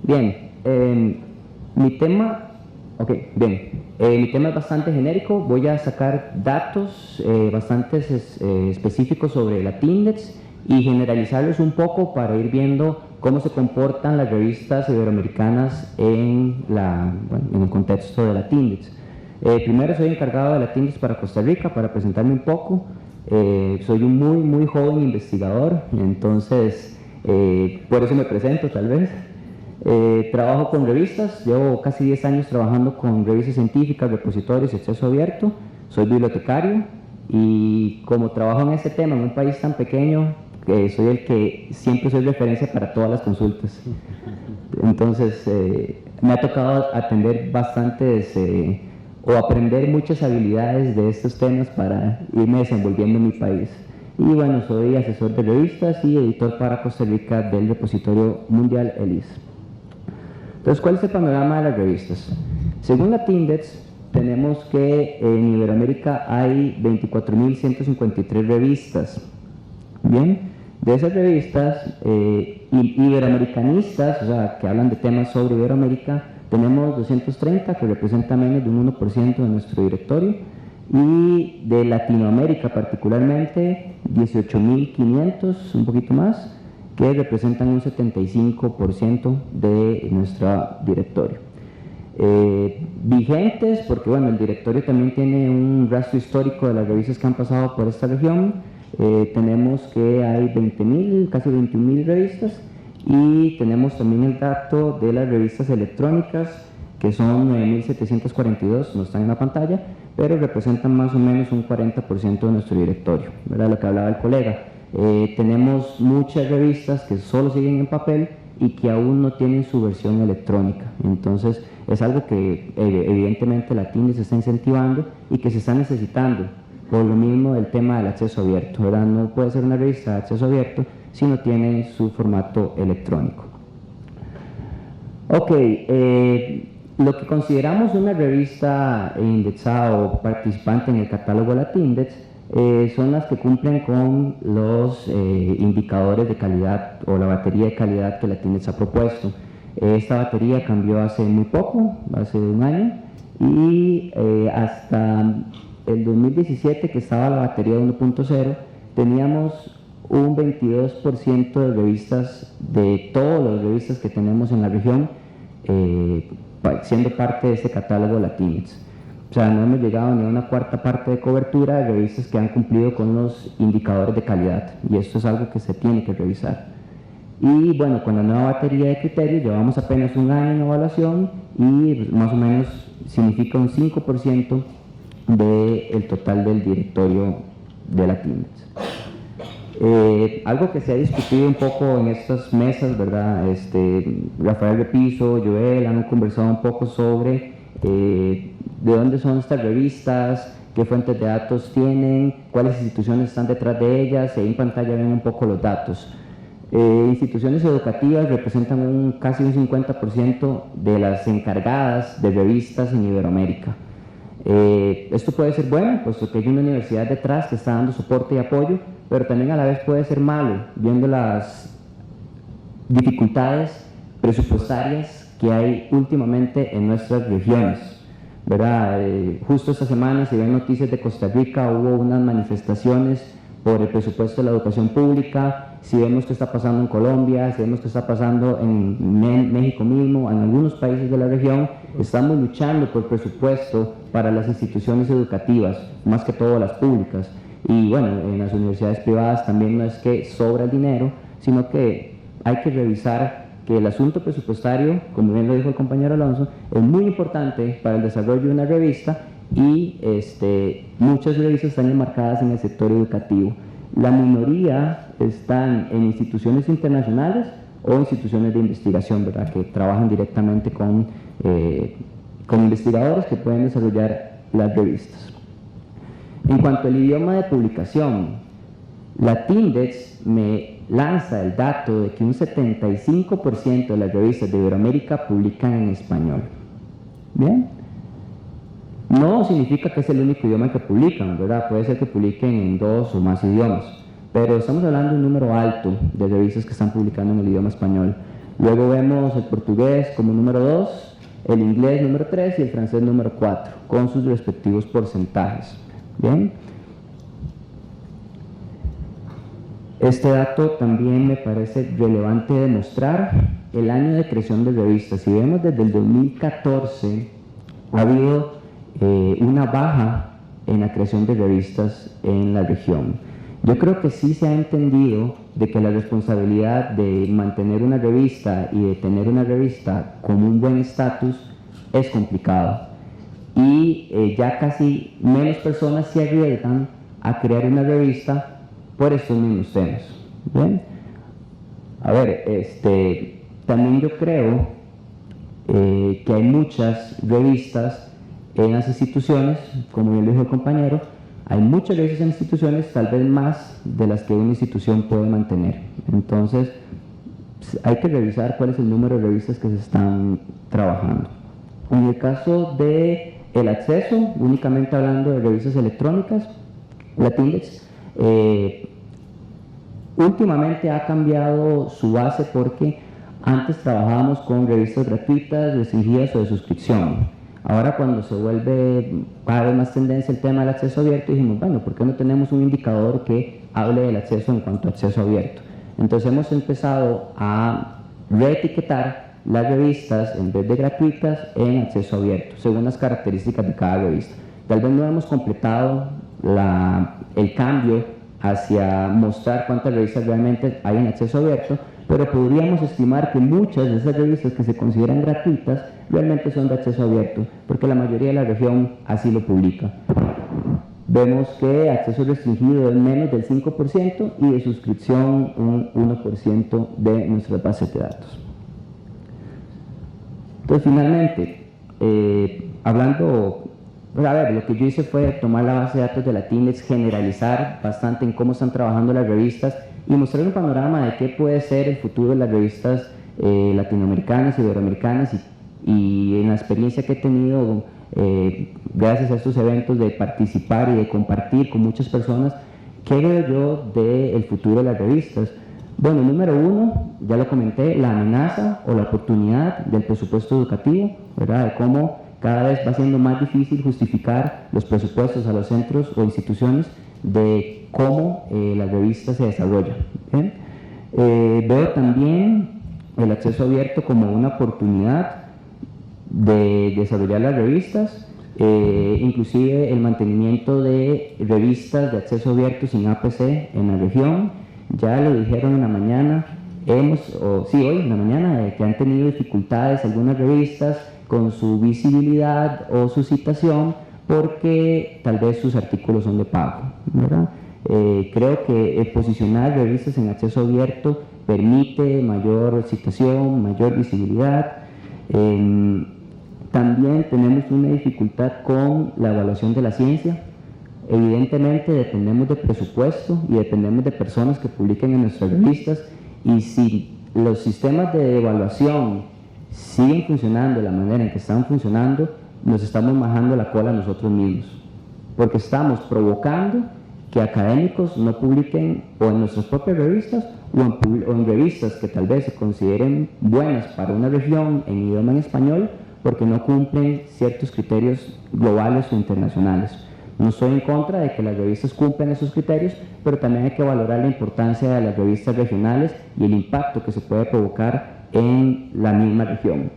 Bien, mi tema es bastante genérico. Voy a sacar datos bastante específicos sobre la TINDEX y generalizarlos un poco para ir viendo cómo se comportan las revistas iberoamericanas en el contexto de la TINDEX. Primero, soy encargado de la TINDEX para Costa Rica, para presentarme un poco. Soy un muy joven investigador, entonces por eso me presento tal vez. Trabajo con revistas, llevo casi 10 años trabajando con revistas científicas, repositorios y acceso abierto. Soy bibliotecario y como trabajo en este tema en un país tan pequeño, soy el que siempre soy referencia para todas las consultas. Entonces me ha tocado atender bastantes o aprender muchas habilidades de estos temas para irme desenvolviendo en mi país. Y bueno, soy asesor de revistas y editor para Costa Rica del repositorio mundial ELIS. Entonces, ¿cuál es el panorama de las revistas? Según la TINDEX, tenemos que en Iberoamérica hay 24.153 revistas. Bien, de esas revistas iberoamericanistas, o sea, que hablan de temas sobre Iberoamérica, tenemos 230 que representan menos de un 1% de nuestro directorio, y de Latinoamérica particularmente 18.500, un poquito más, que representan un 75% de nuestro directorio. Vigentes, porque bueno, el directorio también tiene un rastro histórico de las revistas que han pasado por esta región. Tenemos que hay 20.000, casi 21.000 revistas, y tenemos también el dato de las revistas electrónicas, que son 9.742, no están en la pantalla, pero representan más o menos un 40% de nuestro directorio, ¿verdad? Lo que hablaba el colega. Tenemos muchas revistas que solo siguen en papel y que aún no tienen su versión electrónica. Entonces, es algo que evidentemente la TINDEX se está incentivando y que se está necesitando, por lo mismo del tema del acceso abierto, ¿verdad? No puede ser una revista de acceso abierto si no tiene su formato electrónico. Ok, lo que consideramos una revista indexada o participante en el catálogo de la TINDEX son las que cumplen con los indicadores de calidad o la batería de calidad que la TINDEX ha propuesto. Esta batería cambió hace muy poco, hace un año, y hasta el 2017, que estaba la batería de 1.0, teníamos un 22% de revistas, de todas las revistas que tenemos en la región, siendo parte de este catálogo de la TINDEX. O sea, no hemos llegado ni a una cuarta parte de cobertura de revistas que han cumplido con los indicadores de calidad, y esto es algo que se tiene que revisar. Y bueno, con la nueva batería de criterios llevamos apenas un año en evaluación y más o menos significa un 5% del total del directorio de la TINDEX. Algo que se ha discutido un poco en estas mesas, ¿verdad? Rafael Repiso, Joel han conversado un poco sobre de dónde son estas revistas, qué fuentes de datos tienen, cuáles instituciones están detrás de ellas. Ahí en pantalla ven un poco los datos. Instituciones educativas representan casi un 50% de las encargadas de revistas en Iberoamérica. Esto puede ser bueno, puesto que hay una universidad detrás que está dando soporte y apoyo, pero también a la vez puede ser malo, viendo las dificultades presupuestarias que hay últimamente en nuestras regiones, ¿verdad? Justo esta semana, si ven noticias de Costa Rica, hubo unas manifestaciones por el presupuesto de la educación pública. Si vemos qué está pasando en Colombia, si vemos qué está pasando en México mismo, en algunos países de la región, estamos luchando por presupuesto para las instituciones educativas, más que todo las públicas. Y bueno, en las universidades privadas también no es que sobra el dinero, sino que hay que revisar que el asunto presupuestario, como bien lo dijo el compañero Alonso, es muy importante para el desarrollo de una revista, y muchas revistas están enmarcadas en el sector educativo. La minoría están en instituciones internacionales o instituciones de investigación, ¿verdad?, que trabajan directamente con investigadores que pueden desarrollar las revistas. En cuanto al idioma de publicación, la TINDEX me lanza el dato de que un 75% de las revistas de Iberoamérica publican en español. ¿Bien? No significa que es el único idioma que publican, ¿verdad? Puede ser que publiquen en 2 o más idiomas, pero estamos hablando de un número alto de revistas que están publicando en el idioma español. Luego vemos el portugués como número 2, el inglés número 3 y el francés número 4, con sus respectivos porcentajes. ¿Bien? Este dato también me parece relevante demostrar el año de creación de revistas. Si vemos desde el 2014, ha habido una baja en la creación de revistas en la región. Yo creo que sí se ha entendido de que la responsabilidad de mantener una revista y de tener una revista con un buen estatus es complicado, y ya casi menos personas se arriesgan a crear una revista por estos mismos temas. ¿Bien? A ver, también yo creo que hay muchas revistas en las instituciones, como bien lo dijo el compañero, hay muchas revistas en instituciones, tal vez más de las que una institución puede mantener. Entonces, hay que revisar cuál es el número de revistas que se están trabajando. En el caso del acceso, únicamente hablando de revistas electrónicas, la TINDEX últimamente ha cambiado su base, porque antes trabajábamos con revistas gratuitas, restringidas o de suscripción. Ahora, cuando se vuelve cada vez más tendencia el tema del acceso abierto, dijimos, bueno, ¿por qué no tenemos un indicador que hable del acceso en cuanto a acceso abierto? Entonces hemos empezado a reetiquetar las revistas, en vez de gratuitas, en acceso abierto, según las características de cada revista. Tal vez no hemos completado el cambio hacia mostrar cuántas revistas realmente hay en acceso abierto, pero podríamos estimar que muchas de esas revistas que se consideran gratuitas realmente son de acceso abierto, porque la mayoría de la región así lo publica. Vemos que acceso restringido es menos del 5% y de suscripción un 1% de nuestras bases de datos. Entonces, finalmente, hablando, a ver, lo que yo hice fue tomar la base de datos de la TINDEX, generalizar bastante en cómo están trabajando las revistas y mostrar un panorama de qué puede ser el futuro de las revistas latinoamericanas y iberoamericanas, y en la experiencia que he tenido gracias a estos eventos de participar y de compartir con muchas personas, ¿qué veo yo del futuro de las revistas? Bueno, número 1, ya lo comenté, la amenaza o la oportunidad del presupuesto educativo, ¿verdad? De cómo cada vez va siendo más difícil justificar los presupuestos a los centros o instituciones de cómo las revistas se desarrollan. ¿Bien? Veo también el acceso abierto como una oportunidad de desarrollar las revistas, inclusive el mantenimiento de revistas de acceso abierto sin APC en la región. Ya lo dijeron en la mañana, hoy en la mañana, que han tenido dificultades algunas revistas con su visibilidad o su citación porque tal vez sus artículos son de pago, ¿verdad? Creo que posicionar revistas en acceso abierto permite mayor citación, mayor visibilidad. También tenemos una dificultad con la evaluación de la ciencia. Evidentemente dependemos de presupuesto y dependemos de personas que publiquen en nuestras revistas, y si los sistemas de evaluación siguen funcionando de la manera en que están funcionando, nos estamos majando la cola nosotros mismos, porque estamos provocando que académicos no publiquen o en nuestras propias revistas o en revistas que tal vez se consideren buenas para una región en idioma en español porque no cumplen ciertos criterios globales o internacionales. No estoy en contra de que las revistas cumplan esos criterios, pero también hay que valorar la importancia de las revistas regionales y el impacto que se puede provocar en la misma región.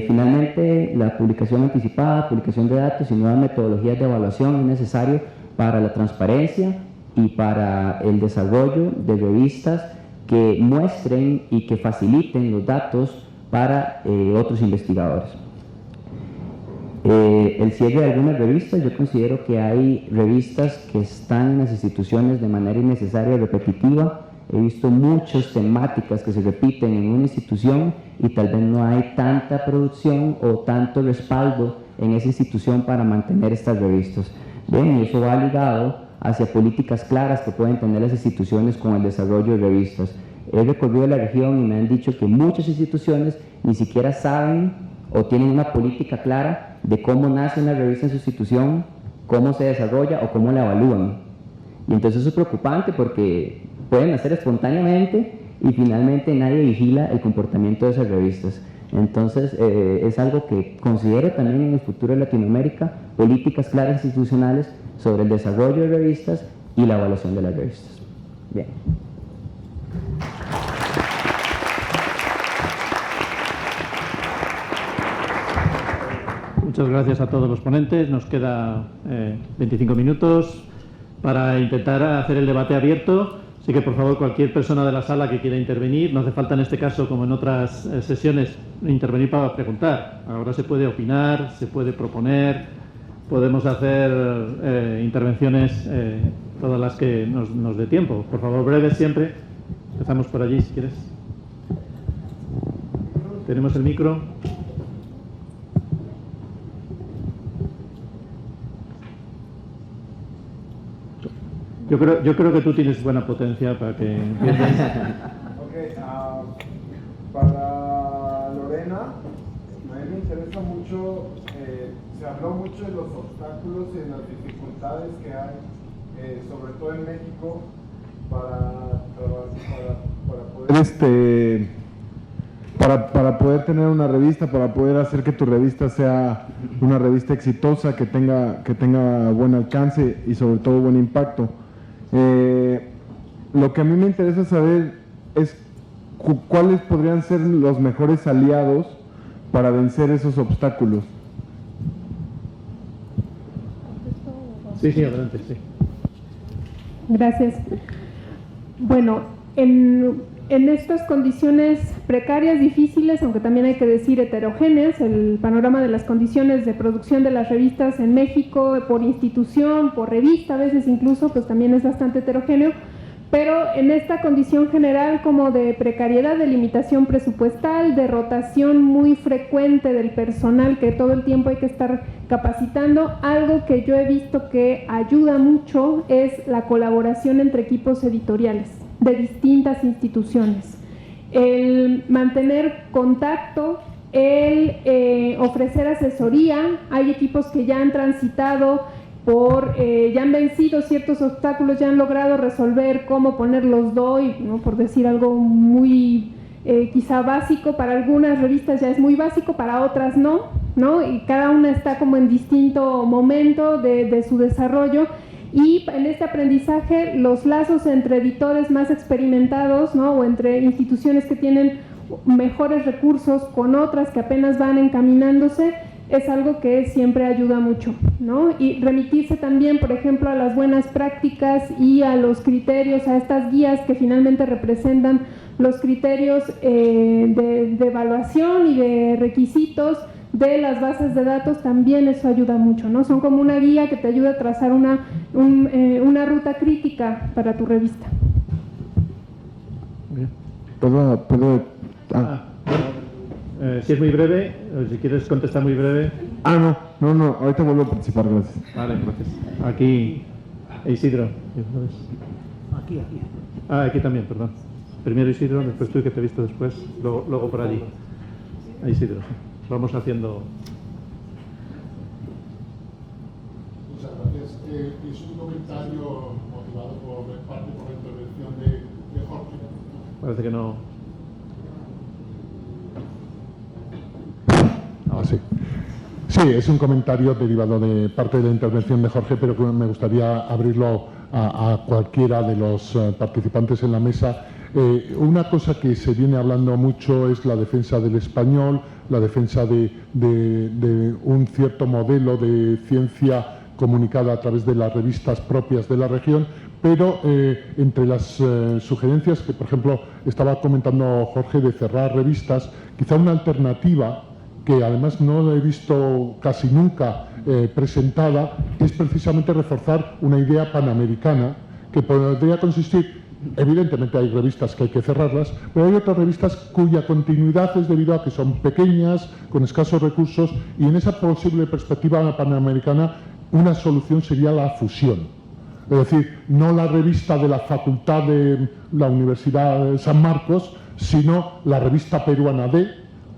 Finalmente, la publicación anticipada, publicación de datos y nuevas metodologías de evaluación es necesario para la transparencia y para el desarrollo de revistas que muestren y que faciliten los datos para otros investigadores. El cierre de algunas revistas, yo considero que hay revistas que están en las instituciones de manera innecesaria y repetitiva. He visto muchas temáticas que se repiten en una institución y tal vez no hay tanta producción o tanto respaldo en esa institución para mantener estas revistas. Bien, y eso va ligado hacia políticas claras que pueden tener las instituciones con el desarrollo de revistas. He recorrido la región y me han dicho que muchas instituciones ni siquiera saben o tienen una política clara de cómo nace una revista en su institución, cómo se desarrolla o cómo la evalúan. Y entonces eso es preocupante porque pueden hacer espontáneamente y finalmente nadie vigila el comportamiento de esas revistas. Entonces es algo que considero también en el futuro de Latinoamérica, políticas claras institucionales sobre el desarrollo de revistas y la evaluación de las revistas. Bien. Muchas gracias a todos los ponentes. Nos queda 25 minutos para intentar hacer el debate abierto. Así que, por favor, cualquier persona de la sala que quiera intervenir, no hace falta en este caso, como en otras sesiones, intervenir para preguntar. Ahora se puede opinar, se puede proponer, podemos hacer intervenciones todas las que nos dé tiempo. Por favor, breves siempre. Empezamos por allí, si quieres. Tenemos el micro. Yo creo que tú tienes buena potencia para que empieces. Para Lorena, a mí me interesa mucho, se habló mucho de los obstáculos y de las dificultades que hay, sobre todo en México, para poder tener una revista, para poder hacer que tu revista sea una revista exitosa, que tenga buen alcance y sobre todo buen impacto. Lo que a mí me interesa saber es cuáles podrían ser los mejores aliados para vencer esos obstáculos. Sí, adelante, sí. Gracias. Bueno, en estas condiciones precarias, difíciles, aunque también hay que decir heterogéneas, el panorama de las condiciones de producción de las revistas en México, por institución, por revista, a veces incluso, pues también es bastante heterogéneo, pero en esta condición general como de precariedad, de limitación presupuestal, de rotación muy frecuente del personal que todo el tiempo hay que estar capacitando, algo que yo he visto que ayuda mucho es la colaboración entre equipos editoriales de distintas instituciones. El mantener contacto, el ofrecer asesoría. Hay equipos que ya han transitado ya han vencido ciertos obstáculos, ya han logrado resolver cómo poner los DOI, ¿no? Por decir algo muy quizá básico. Para algunas revistas ya es muy básico, para otras no, y cada una está como en distinto momento de su desarrollo. Y en este aprendizaje, los lazos entre editores más experimentados, ¿no? O entre instituciones que tienen mejores recursos con otras que apenas van encaminándose, es algo que siempre ayuda mucho, ¿no? Y remitirse también, por ejemplo, a las buenas prácticas y a los criterios, a estas guías que finalmente representan los criterios de evaluación y de requisitos de las bases de datos. También eso ayuda mucho, ¿no? Son como una guía que te ayuda a trazar una ruta crítica para tu revista. Bien. Perdón. Si es muy breve, o si quieres contestar muy breve. No, ahorita vuelvo a participar, gracias. Vale, gracias. Aquí, Isidro. Aquí también, perdón. Primero Isidro, después tú, que te he visto después, luego por allí. Isidro, vamos haciendo... Muchas gracias. Es un comentario motivado por la intervención de Jorge Parece que no. Sí. Sí, es un comentario derivado de parte de la intervención de Jorge, pero que me gustaría abrirlo a cualquiera de los participantes en la mesa. Una cosa que se viene hablando mucho es la defensa del español, la defensa de un cierto modelo de ciencia comunicada a través de las revistas propias de la región, pero entre las sugerencias que, por ejemplo, estaba comentando Jorge de cerrar revistas, quizá una alternativa que además no he visto casi nunca presentada, es precisamente reforzar una idea panamericana que podría consistir, evidentemente hay revistas que hay que cerrarlas, pero hay otras revistas cuya continuidad es debido a que son pequeñas, con escasos recursos, y en esa posible perspectiva panamericana una solución sería la fusión. Es decir, no la revista de la Facultad de la Universidad de San Marcos, sino la revista peruana D,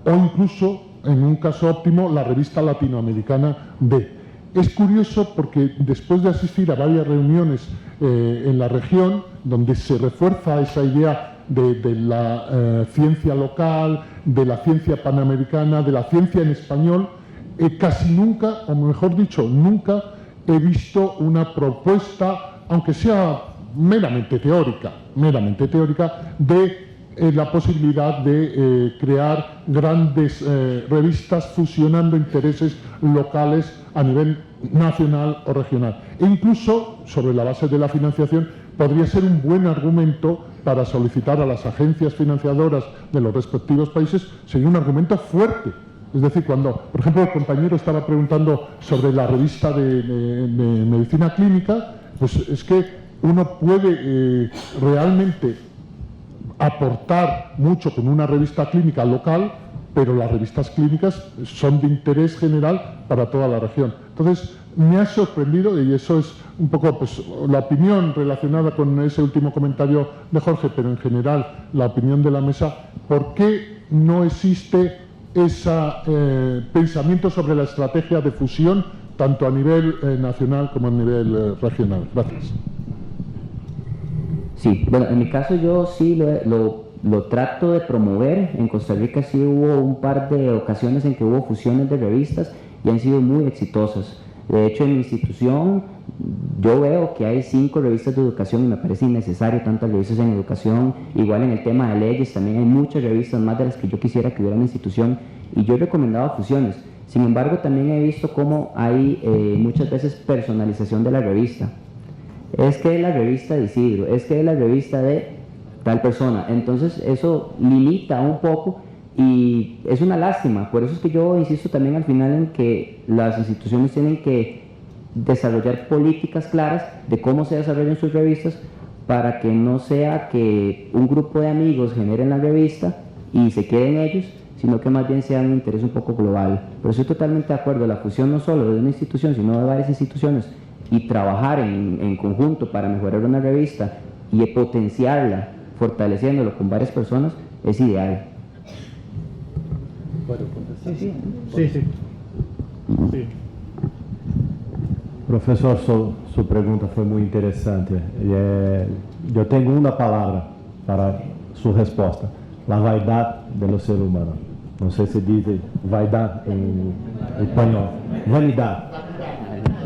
o incluso, en un caso óptimo, la revista latinoamericana D. Es curioso porque después de asistir a varias reuniones en la región, donde se refuerza esa idea de la ciencia local, de la ciencia panamericana, de la ciencia en español, casi nunca, o mejor dicho, nunca he visto una propuesta, aunque sea meramente teórica, de la posibilidad de crear grandes revistas fusionando intereses locales a nivel nacional o regional. E incluso, sobre la base de la financiación, podría ser un buen argumento para solicitar a las agencias financiadoras de los respectivos países, sería un argumento fuerte. Es decir, cuando, por ejemplo, el compañero estaba preguntando sobre la revista de medicina clínica, pues es que uno puede realmente aportar mucho con una revista clínica local, pero las revistas clínicas son de interés general para toda la región. Entonces, me ha sorprendido, y eso es un poco pues, la opinión relacionada con ese último comentario de Jorge, pero en general la opinión de la mesa, ¿por qué no existe ese pensamiento sobre la estrategia de fusión tanto a nivel nacional como a nivel regional? Gracias. Sí, bueno, en mi caso yo sí lo trato de promover. En Costa Rica sí hubo un par de ocasiones en que hubo fusiones de revistas y han sido muy exitosas. De hecho, en mi institución yo veo que hay 5 revistas de educación y me parece innecesario tantas revistas en educación. Igual en el tema de leyes también hay muchas revistas, más de las que yo quisiera que hubiera en la institución, y yo he recomendado fusiones. Sin embargo, también he visto cómo hay muchas veces personalización de la revista. Es que es la revista de Isidro, es que es la revista de tal persona. Entonces eso limita un poco y es una lástima. Por eso es que yo insisto también al final en que las instituciones tienen que desarrollar políticas claras de cómo se desarrollan sus revistas, para que no sea que un grupo de amigos generen la revista y se queden ellos, sino que más bien sea un interés un poco global. Pero estoy totalmente de acuerdo, la fusión no solo de una institución, sino de varias instituciones, y trabajar en conjunto para mejorar una revista y potenciarla, fortaleciéndolo con varias personas, es ideal. Sí. Profesor, su pregunta fue muy interesante. Yo tengo una palabra para su respuesta: la vaidad de los seres humanos. No sé si dice vaidad en español. Vanidad.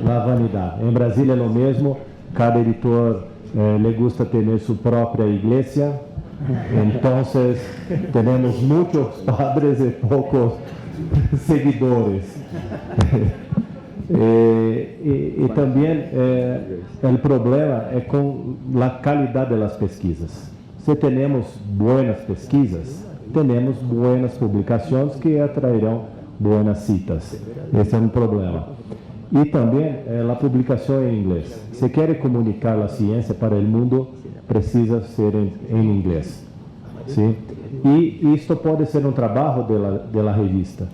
La vanidad. En Brasil es lo mismo. Cada editor le gusta tener su propia iglesia. Entonces tenemos muchos padres y pocos seguidores. Y también el problema es con la calidad de las pesquisas. Si tenemos buenas pesquisas, tenemos buenas publicaciones que atraerán buenas citas. Ese es un problema. Y también la publicación en inglés. Si quiere comunicar la ciencia para el mundo, precisa ser en inglés. ¿Sí? Y esto puede ser un trabajo de la revista.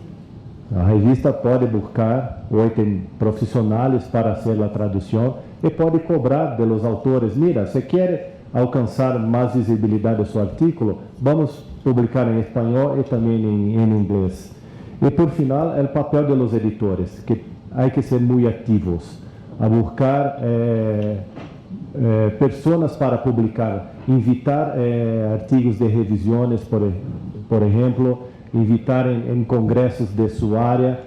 La revista puede buscar, hoy tem profesionales para hacer la traducción, y puede cobrar de los autores: mira, si quiere alcanzar más visibilidad de su artículo, vamos a publicar en español y también en inglés. Y por final, el papel de los editores, que hay que ser muy activos, a buscar personas para publicar, invitar artigos de revisiones, por ejemplo, invitar en congresos de su área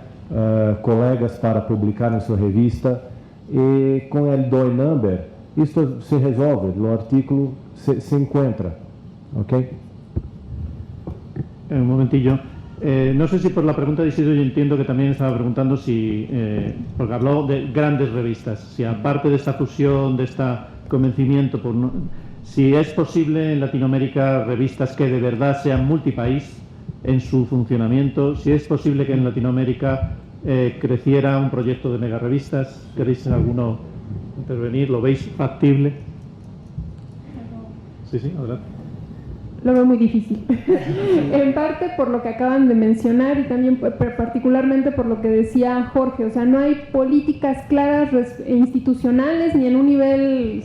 colegas para publicar en su revista. Y con el DOI number, esto se resolve, el artículo se encuentra. ¿Ok? Un momentillo. No sé si por la pregunta de Isidro yo entiendo que también estaba preguntando si, porque habló de grandes revistas, si aparte de esta fusión, de este convencimiento, si es posible en Latinoamérica revistas que de verdad sean multipaís en su funcionamiento, si es posible que en Latinoamérica creciera un proyecto de mega revistas. ¿Queréis alguno intervenir? ¿Lo veis factible? Sí, adelante. Lo veo muy difícil. En parte por lo que acaban de mencionar y también particularmente por lo que decía Jorge, o sea, no hay políticas claras institucionales ni en un nivel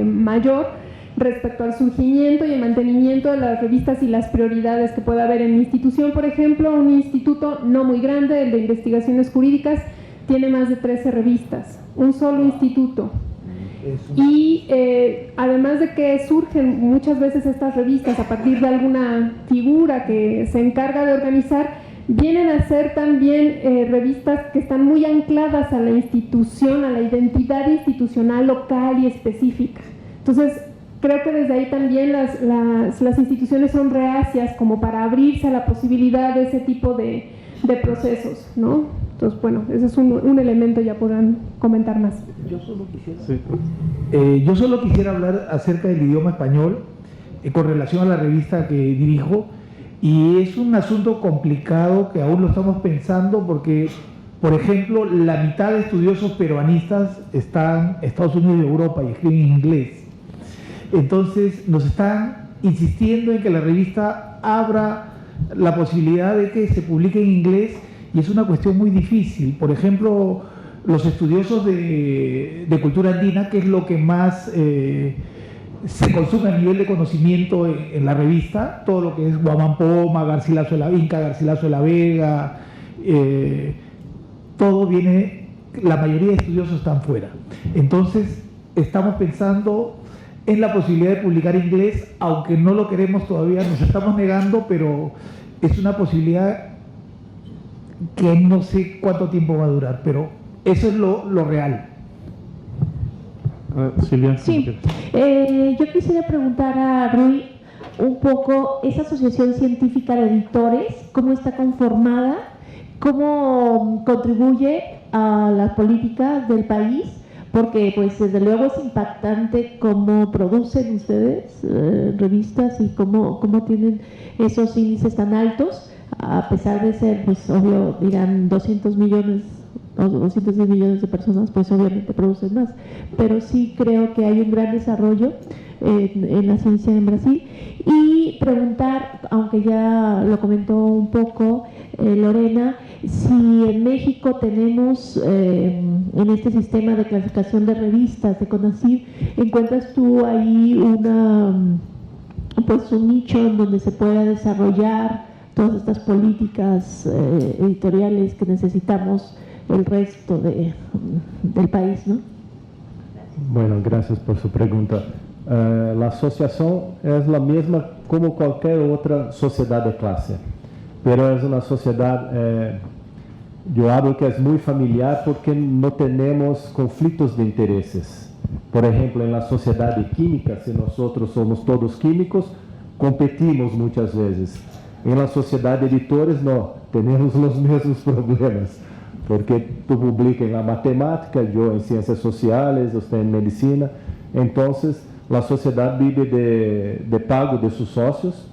mayor respecto al surgimiento y el mantenimiento de las revistas y las prioridades que pueda haber en mi institución. Por ejemplo, un instituto no muy grande, el de investigaciones jurídicas, tiene más de 13 revistas, un solo instituto. Y además de que surgen muchas veces estas revistas a partir de alguna figura que se encarga de organizar, vienen a ser también revistas que están muy ancladas a la institución, a la identidad institucional local y específica. Entonces, creo que desde ahí también las instituciones son reacias como para abrirse a la posibilidad de ese tipo de procesos, ¿no? Entonces, bueno, ese es un elemento, ya podrán comentar más. Yo solo quisiera hablar acerca del idioma español con relación a la revista que dirijo, y es un asunto complicado que aún lo estamos pensando porque, por ejemplo, la mitad de estudiosos peruanistas están en Estados Unidos y Europa y escriben en inglés. Entonces nos están insistiendo en que la revista abra la posibilidad de que se publique en inglés, y es una cuestión muy difícil. Por ejemplo, los estudiosos de cultura andina, que es lo que más se consume a nivel de conocimiento en la revista, todo lo que es Guamampoma, Garcilaso de la Inca, Garcilaso de la Vega, todo viene, la mayoría de estudiosos están fuera. Entonces estamos pensando en la posibilidad de publicar inglés, aunque no lo queremos todavía, nos estamos negando, pero es una posibilidad que no sé cuánto tiempo va a durar, pero eso es lo real. Silvia. Sí, yo quisiera preguntar a Rui un poco esa asociación científica de editores, cómo está conformada, cómo contribuye a la política del país, porque pues desde luego es impactante cómo producen ustedes revistas y cómo tienen esos índices tan altos, a pesar de ser, pues obvio, dirán 200 millones o 210 millones de personas, pues obviamente producen más, pero sí creo que hay un gran desarrollo en la ciencia en Brasil. Y preguntar, aunque ya lo comentó un poco Lorena, si en México tenemos en este sistema de clasificación de revistas de CONACYT, ¿encuentras tú ahí pues un nicho en donde se pueda desarrollar todas estas políticas editoriales que necesitamos el resto del país, ¿no? Bueno, gracias por su pregunta. La asociación es la misma como cualquier otra sociedad de clase, pero es una sociedad, yo hablo que es muy familiar porque no tenemos conflictos de intereses. Por ejemplo, en la sociedad de química, si nosotros somos todos químicos, competimos muchas veces. En la sociedad de editores no, tenemos los mismos problemas, porque tú publicas en la matemática, yo en ciencias sociales, usted en medicina. Entonces, la sociedad vive de pago de sus socios,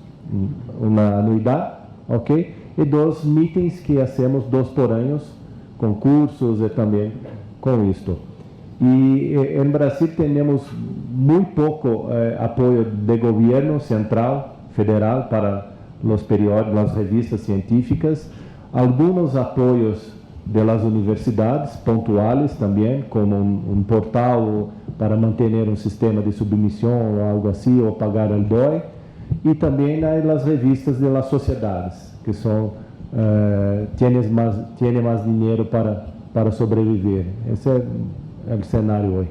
una anuidad, ¿ok? Y 2 meetings que hacemos 2 por año, concursos y también con esto. Y en Brasil tenemos muy poco apoyo de gobierno central, federal, para los periódicos, las revistas científicas, algunos apoyos de las universidades puntuales también, como un portal para mantener un sistema de submisión o algo así, o pagar el DOI, y también hay las revistas de las sociedades, que son, tiene más dinero para sobrevivir. Ese es el escenario hoy.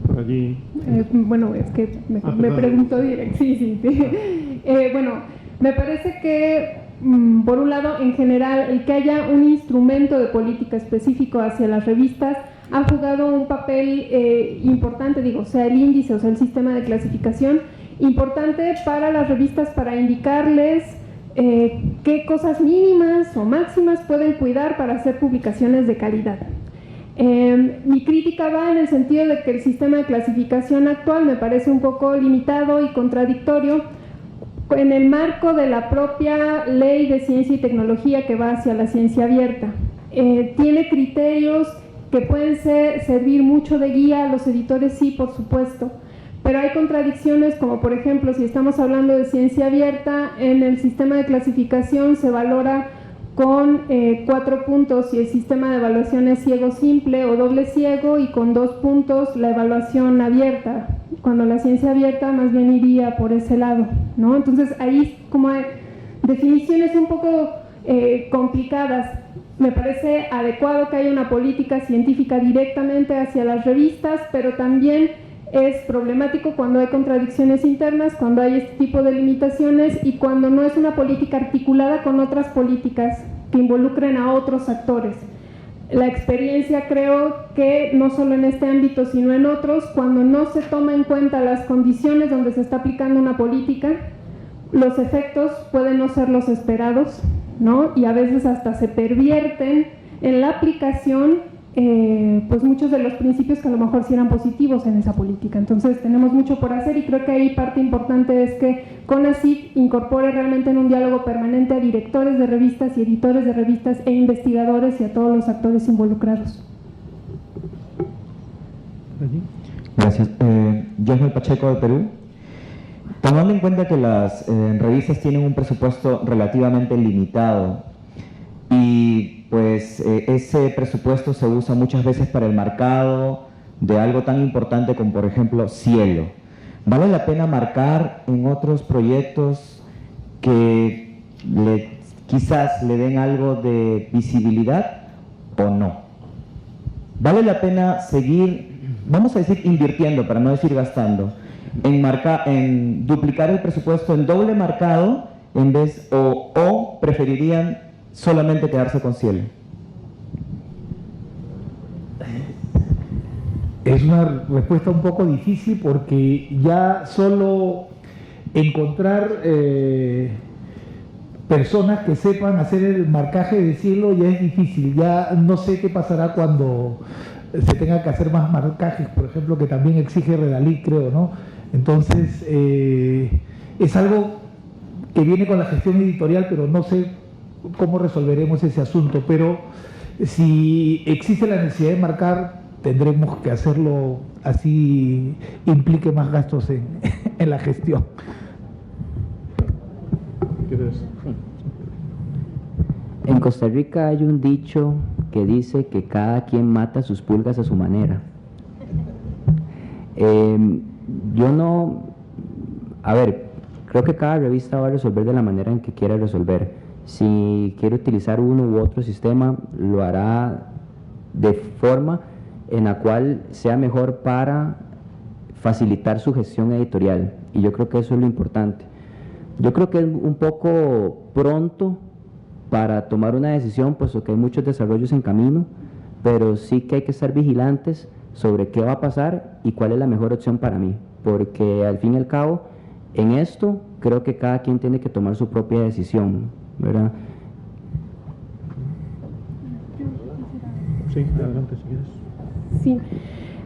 Por allí. Bueno, es que me preguntó directo. Sí. Bueno, me parece que, por un lado, en general, el que haya un instrumento de política específico hacia las revistas ha jugado un papel importante, digo, sea el índice o sea el sistema de clasificación, importante para las revistas para indicarles qué cosas mínimas o máximas pueden cuidar para hacer publicaciones de calidad. Mi crítica va en el sentido de que el sistema de clasificación actual me parece un poco limitado y contradictorio en el marco de la propia ley de ciencia y tecnología que va hacia la ciencia abierta. Tiene criterios que pueden servir mucho de guía a los editores, sí, por supuesto, pero hay contradicciones como, por ejemplo, si estamos hablando de ciencia abierta, en el sistema de clasificación se valora con 4 puntos si el sistema de evaluación es ciego simple o doble ciego, y con 2 puntos la evaluación abierta, cuando la ciencia abierta más bien iría por ese lado, ¿no? Entonces ahí como hay definiciones un poco complicadas. Me parece adecuado que haya una política científica directamente hacia las revistas, pero también es problemático cuando hay contradicciones internas, cuando hay este tipo de limitaciones y cuando no es una política articulada con otras políticas que involucren a otros actores. La experiencia, creo que no solo en este ámbito sino en otros, cuando no se toma en cuenta las condiciones donde se está aplicando una política, los efectos pueden no ser los esperados, ¿no? Y a veces hasta se pervierten en la aplicación pues muchos de los principios que a lo mejor sí eran positivos en esa política. Entonces tenemos mucho por hacer y creo que ahí parte importante es que CONACYT incorpore realmente en un diálogo permanente a directores de revistas y editores de revistas e investigadores y a todos los actores involucrados. Gracias. José Pacheco, de Perú. Tomando en cuenta que las revistas tienen un presupuesto relativamente limitado y pues ese presupuesto se usa muchas veces para el marcado de algo tan importante como, por ejemplo, Cielo, ¿vale la pena marcar en otros proyectos que quizás le den algo de visibilidad o no? ¿Vale la pena seguir, vamos a decir, invirtiendo, para no decir gastando, en duplicar el presupuesto en doble marcado en vez, o preferirían solamente quedarse con Cielo? Es una respuesta un poco difícil porque ya solo encontrar personas que sepan hacer el marcaje de Cielo ya es difícil. Ya no sé qué pasará cuando se tenga que hacer más marcajes, por ejemplo, que también exige Redalic, creo, ¿no? Entonces, es algo que viene con la gestión editorial, pero no sé cómo resolveremos ese asunto. Pero si existe la necesidad de marcar, tendremos que hacerlo así, implique más gastos en la gestión. En Costa Rica hay un dicho que dice que cada quien mata sus pulgas a su manera. Yo no, a ver, creo que cada revista va a resolver de la manera en que quiera resolver. Si quiere utilizar uno u otro sistema, lo hará de forma en la cual sea mejor para facilitar su gestión editorial, y yo creo que eso es lo importante. Yo creo que es un poco pronto para tomar una decisión, puesto que hay muchos desarrollos en camino, pero sí que hay que estar vigilantes sobre qué va a pasar y cuál es la mejor opción para mí, porque al fin y al cabo, en esto creo que cada quien tiene que tomar su propia decisión, ¿verdad? Sí, adelante si quieres. Sí,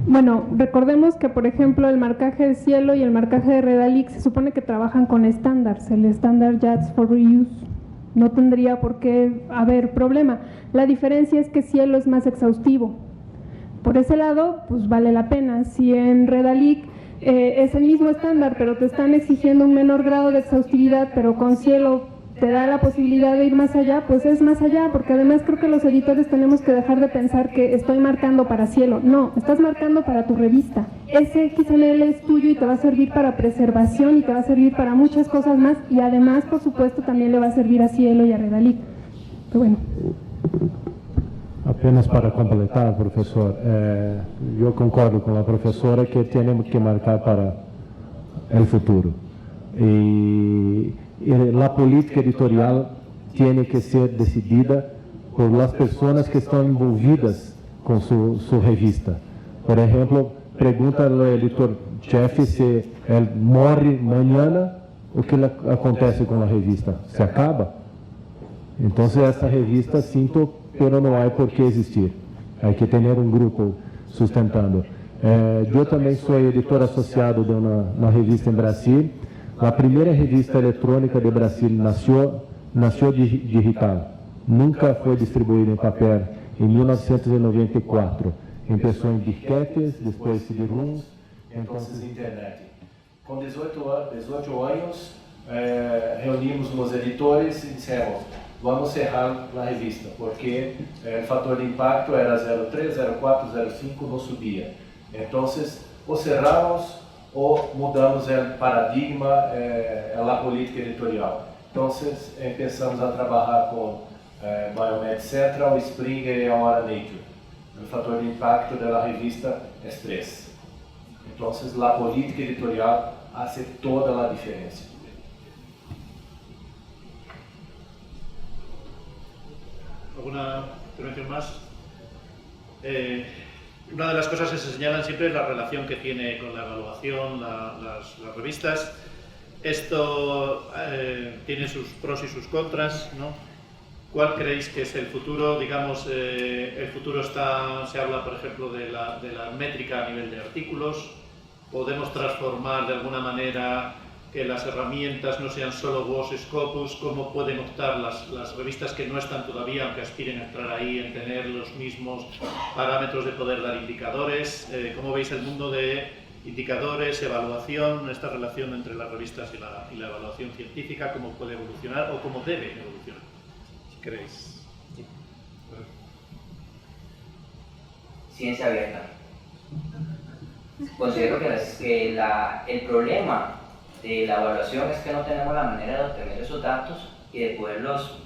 bueno, recordemos que por ejemplo el marcaje de Cielo y el marcaje de Redalic se supone que trabajan con estándares, el estándar JATS for Reuse. No tendría por qué haber problema. La diferencia es que Cielo es más exhaustivo. Por ese lado, pues vale la pena. Si en Redalic es el mismo estándar, pero te están exigiendo un menor grado de exhaustividad, pero con Cielo te da la posibilidad de ir más allá, pues es más allá, porque además creo que los editores tenemos que dejar de pensar que estoy marcando para Cielo. No, estás marcando para tu revista. Ese XML es tuyo y te va a servir para preservación y te va a servir para muchas cosas más, y además, por supuesto, también le va a servir a Cielo y a Redalic. Pero bueno. Apenas para completar, professor, eu concordo com a professora que temos que marcar para o futuro. E a política editorial tem que ser decidida por las pessoas que estão envolvidas com sua revista. Por exemplo, pergunta ao editor-chefe se ele morre amanhã, o que acontece com a revista? Se acaba? Então, essa revista, sinto, pero não há por que existir. Há que ter grupo sustentando. Eu também sou editor associado de uma revista em Brasil. A primeira revista eletrônica de Brasil nasceu digital. Nunca foi distribuída em papel. Em 1994. Começou em disquetes, depois CD-ROMs, entonces internet. Com 18 anos, reunimos os editores e dissemos, vamos cerrar a revista, porque o fator de impacto era 0,3, 0,4, 0,5, não subia. Então, ou cerramos ou mudamos o paradigma, a política editorial. Então, começamos a trabalhar com Biomed Central, Springer e agora Nature. O fator de impacto da revista é 3. Então, a política editorial faz toda a diferença. ¿Alguna intervención más? Una de las cosas que se señalan siempre es la relación que tiene con la evaluación las revistas. Esto tiene sus pros y sus contras, ¿no? ¿Cuál creéis que es el futuro? Digamos, el futuro se habla, por ejemplo, de la métrica a nivel de artículos. ¿Podemos transformar de alguna manera que las herramientas no sean solo vos Scopus? ¿Cómo pueden optar las revistas que no están todavía, aunque aspiren a entrar ahí, en tener los mismos parámetros de poder dar indicadores? ¿Cómo veis el mundo de indicadores, evaluación, esta relación entre las revistas y la evaluación científica? ¿Cómo puede evolucionar o cómo debe evolucionar? Si queréis. Ciencia abierta. Considero que el problema de la evaluación es que no tenemos la manera de obtener esos datos y de poderlos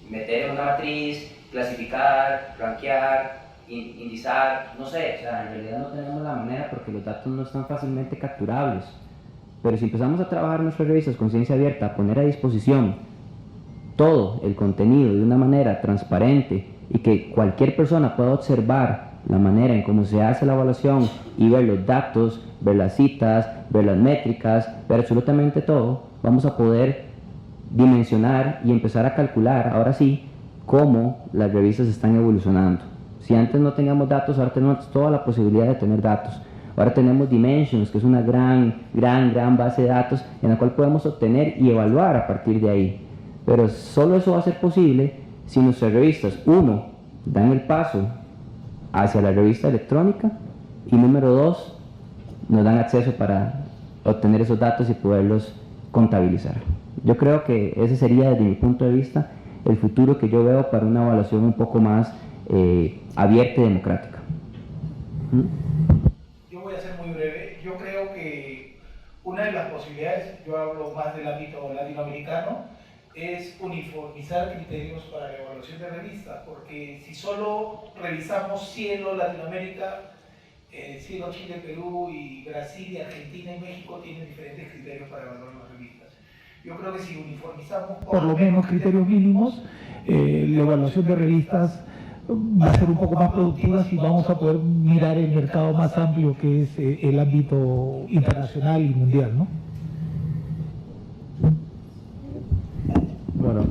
meter en una matriz, clasificar, rankear, indizar, no sé, O sea, en realidad no tenemos la manera porque los datos no están fácilmente capturables. Pero si empezamos a trabajar nuestras revistas con ciencia abierta, a poner a disposición todo el contenido de una manera transparente y que cualquier persona pueda observar la manera en cómo se hace la evaluación y ver los datos, ver las citas, ver las métricas, ver absolutamente todo, vamos a poder dimensionar y empezar a calcular, ahora sí, cómo las revistas están evolucionando. Si antes no teníamos datos, ahora tenemos toda la posibilidad de tener datos. Ahora tenemos Dimensions, que es una gran base de datos en la cual podemos obtener y evaluar a partir de ahí. Pero solo eso va a ser posible si nuestras revistas, uno, dan el paso hacia la revista electrónica y número dos, nos dan acceso para obtener esos datos y poderlos contabilizar. Yo creo que ese sería, desde mi punto de vista, el futuro que yo veo para una evaluación un poco más abierta y democrática. Yo voy a ser muy breve. Yo creo que una de las posibilidades, yo hablo más del ámbito latinoamericano, es uniformizar criterios para la evaluación de revistas, porque si solo revisamos Cielo, Latinoamérica, Cielo, Chile, Perú y Brasil y Argentina y México tienen diferentes criterios para evaluar las revistas. Yo creo que si uniformizamos por lo menos criterios mínimos, la evaluación de revistas va a ser un poco más productiva si vamos a poder mirar el mercado más amplio que es el ámbito internacional y mundial, ¿no? Bueno,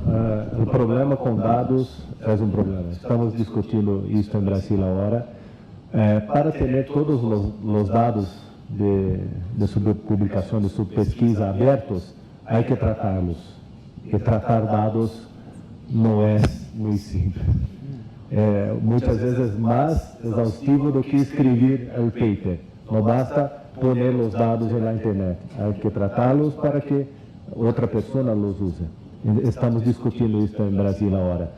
o problema com dados é problema. Estamos discutindo isso em Brasil agora. Para ter todos os dados de sua publicação, de sua pesquisa abertos, há que tratá-los. E tratar dados não é muito simples. Muitas vezes é mais exaustivo do que escrever o paper. Não basta poner os dados na internet. Há que tratá-los para que outra pessoa os use. Estamos discutindo isso em Brasil agora.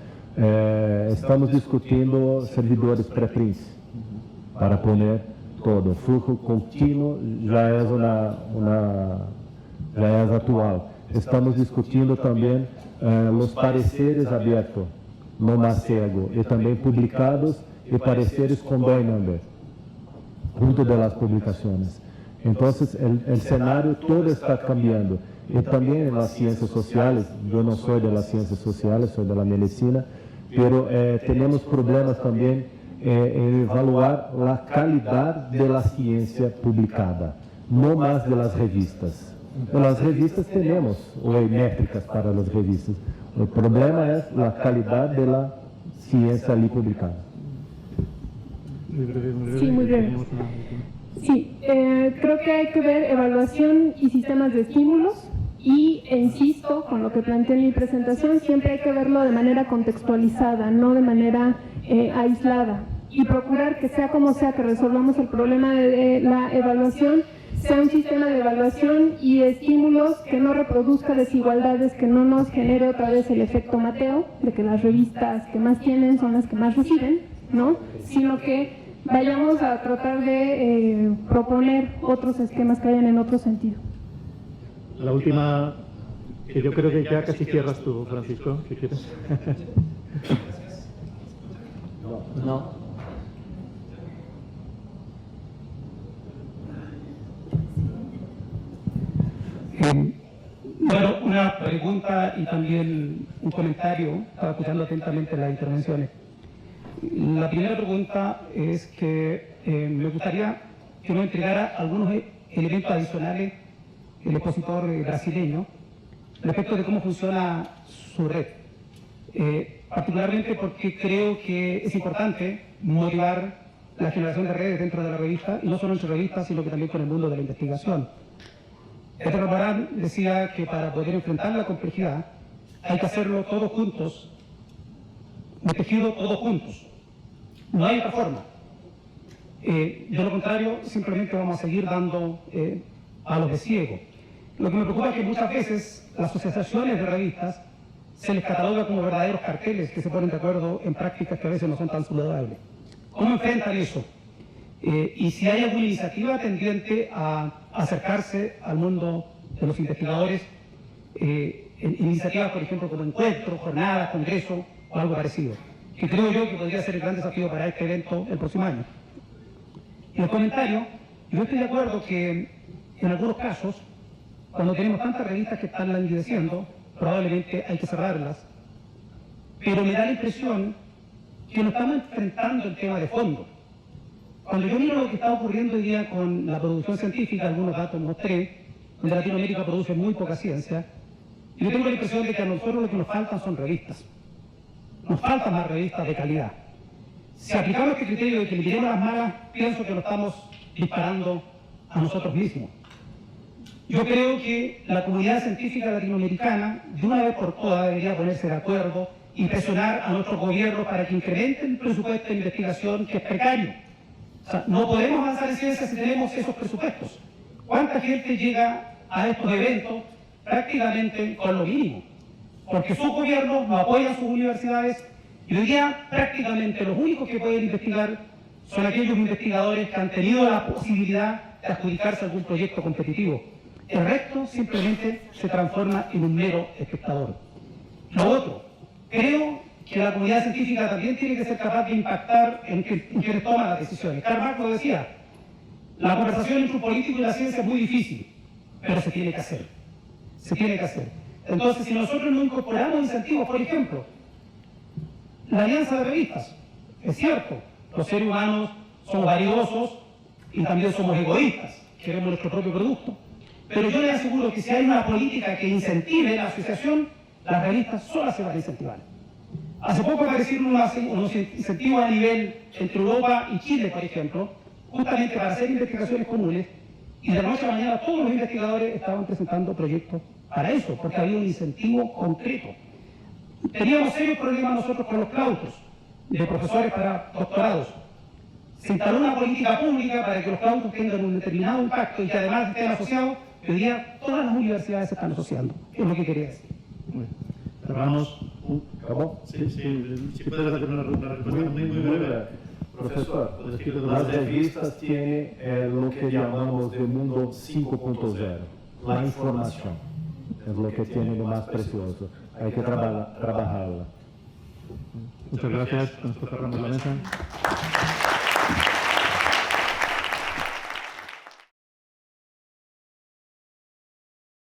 Estamos discutindo servidores pré-prints para poner todo. O fluxo contínuo já é atual. Estamos discutindo também os pareceres abertos no más ciego, y también publicados y pareceres con DOI number, junto de las publicaciones. Entonces el escenario todo está cambiando. Y también en las ciencias sociales, yo no soy de las ciencias sociales, soy de la medicina, pero tenemos problemas también en evaluar la calidad de la ciencia publicada, no más de las revistas. En las revistas tenemos métricas para las revistas. El problema es la calidad de la ciencia allí publicada. Sí, muy breve. Sí, creo que hay que ver evaluación y sistemas de estímulos e insisto, con lo que planteé en mi presentación, siempre hay que verlo de manera contextualizada, no de manera aislada, y procurar que sea como sea que resolvamos el problema de la evaluación, sea un sistema de evaluación y estímulos que no reproduzca desigualdades, que no nos genere otra vez el efecto Mateo, de que las revistas que más tienen son las que más reciben, ¿no? Sino que vayamos a tratar de proponer otros esquemas que vayan en otro sentido. La última, que yo creo que ya casi cierras tú, Francisco, si quieres. No. Bueno, una pregunta y también un comentario. Estaba escuchando atentamente las intervenciones. La primera pregunta es que me gustaría que nos entregara algunos elementos adicionales el expositor brasileño respecto de cómo funciona su red. Particularmente porque creo que es importante motivar la generación de redes dentro de la revista, y no solo en su revista, sino que también con el mundo de la investigación. Edgar Barán decía que para poder enfrentar la complejidad hay que hacerlo todos juntos, de tejido todos juntos. No hay otra forma. De lo contrario, simplemente vamos a seguir dando palos de ciego. Lo que me preocupa es que muchas veces las asociaciones de revistas se les cataloga como verdaderos carteles que se ponen de acuerdo en prácticas que a veces no son tan saludables. ¿Cómo enfrentan eso? Y si hay alguna iniciativa tendiente a acercarse al mundo de los investigadores, iniciativas, por ejemplo, como encuentros, jornadas, congresos o algo parecido, que creo yo que podría ser el gran desafío para este evento el próximo año. En el comentario, yo estoy de acuerdo que en algunos casos, cuando tenemos tantas revistas que están languideciendo, probablemente hay que cerrarlas, pero me da la impresión que no estamos enfrentando el tema de fondo. Cuando yo miro lo que está ocurriendo hoy día con la producción científica, algunos datos mostré, donde Latinoamérica produce muy poca ciencia, y yo tengo la impresión de que a nosotros lo que nos faltan son revistas. Nos faltan más revistas de calidad. Si aplicamos este criterio de que eliminemos las malas, pienso que lo estamos disparando a nosotros mismos. Yo creo que la comunidad científica latinoamericana, de una vez por todas, debería ponerse de acuerdo y presionar a nuestros gobiernos para que incrementen el presupuesto de investigación, que es precario. O sea, no podemos avanzar en ciencia si tenemos esos presupuestos. ¿Cuánta gente llega a estos eventos prácticamente con lo mínimo? Porque sus gobiernos no apoyan sus universidades y hoy día prácticamente los únicos que pueden investigar son aquellos investigadores que han tenido la posibilidad de adjudicarse algún proyecto competitivo. El resto simplemente se transforma en un mero espectador. Lo otro, creo que la comunidad científica también tiene que ser capaz de impactar en quienes toman las decisiones. Karl Marx lo decía, la conversación entre un político y la ciencia es muy difícil, pero se tiene que hacer. Se tiene que hacer. Entonces, si nosotros no incorporamos incentivos, por ejemplo, la alianza de revistas, es cierto, los seres humanos somos vanidosos y también somos egoístas, queremos nuestro propio producto, pero yo les aseguro que si hay una política que incentive la asociación, las revistas solas se van a incentivar. Hace poco aparecieron unos incentivos a nivel entre Europa y Chile, por ejemplo, justamente para hacer investigaciones comunes, y de la noche a la mañana todos los investigadores estaban presentando proyectos para eso, porque había un incentivo concreto. Teníamos serios problemas nosotros con los claustros de profesores para doctorados. Se instaló una política pública para que los claustros tengan un determinado impacto y que además estén asociados. Hoy día todas las universidades se están asociando, es lo que quería decir. Cerramos. ¿Acabó? Sí, si puedes hacer una respuesta muy breve. Profesor, las revistas tienen lo que llamamos de mundo 5.0, la información. Es lo que tiene de más precioso. Hay que trabajarla. Muchas gracias. Con esto cerramos la mesa.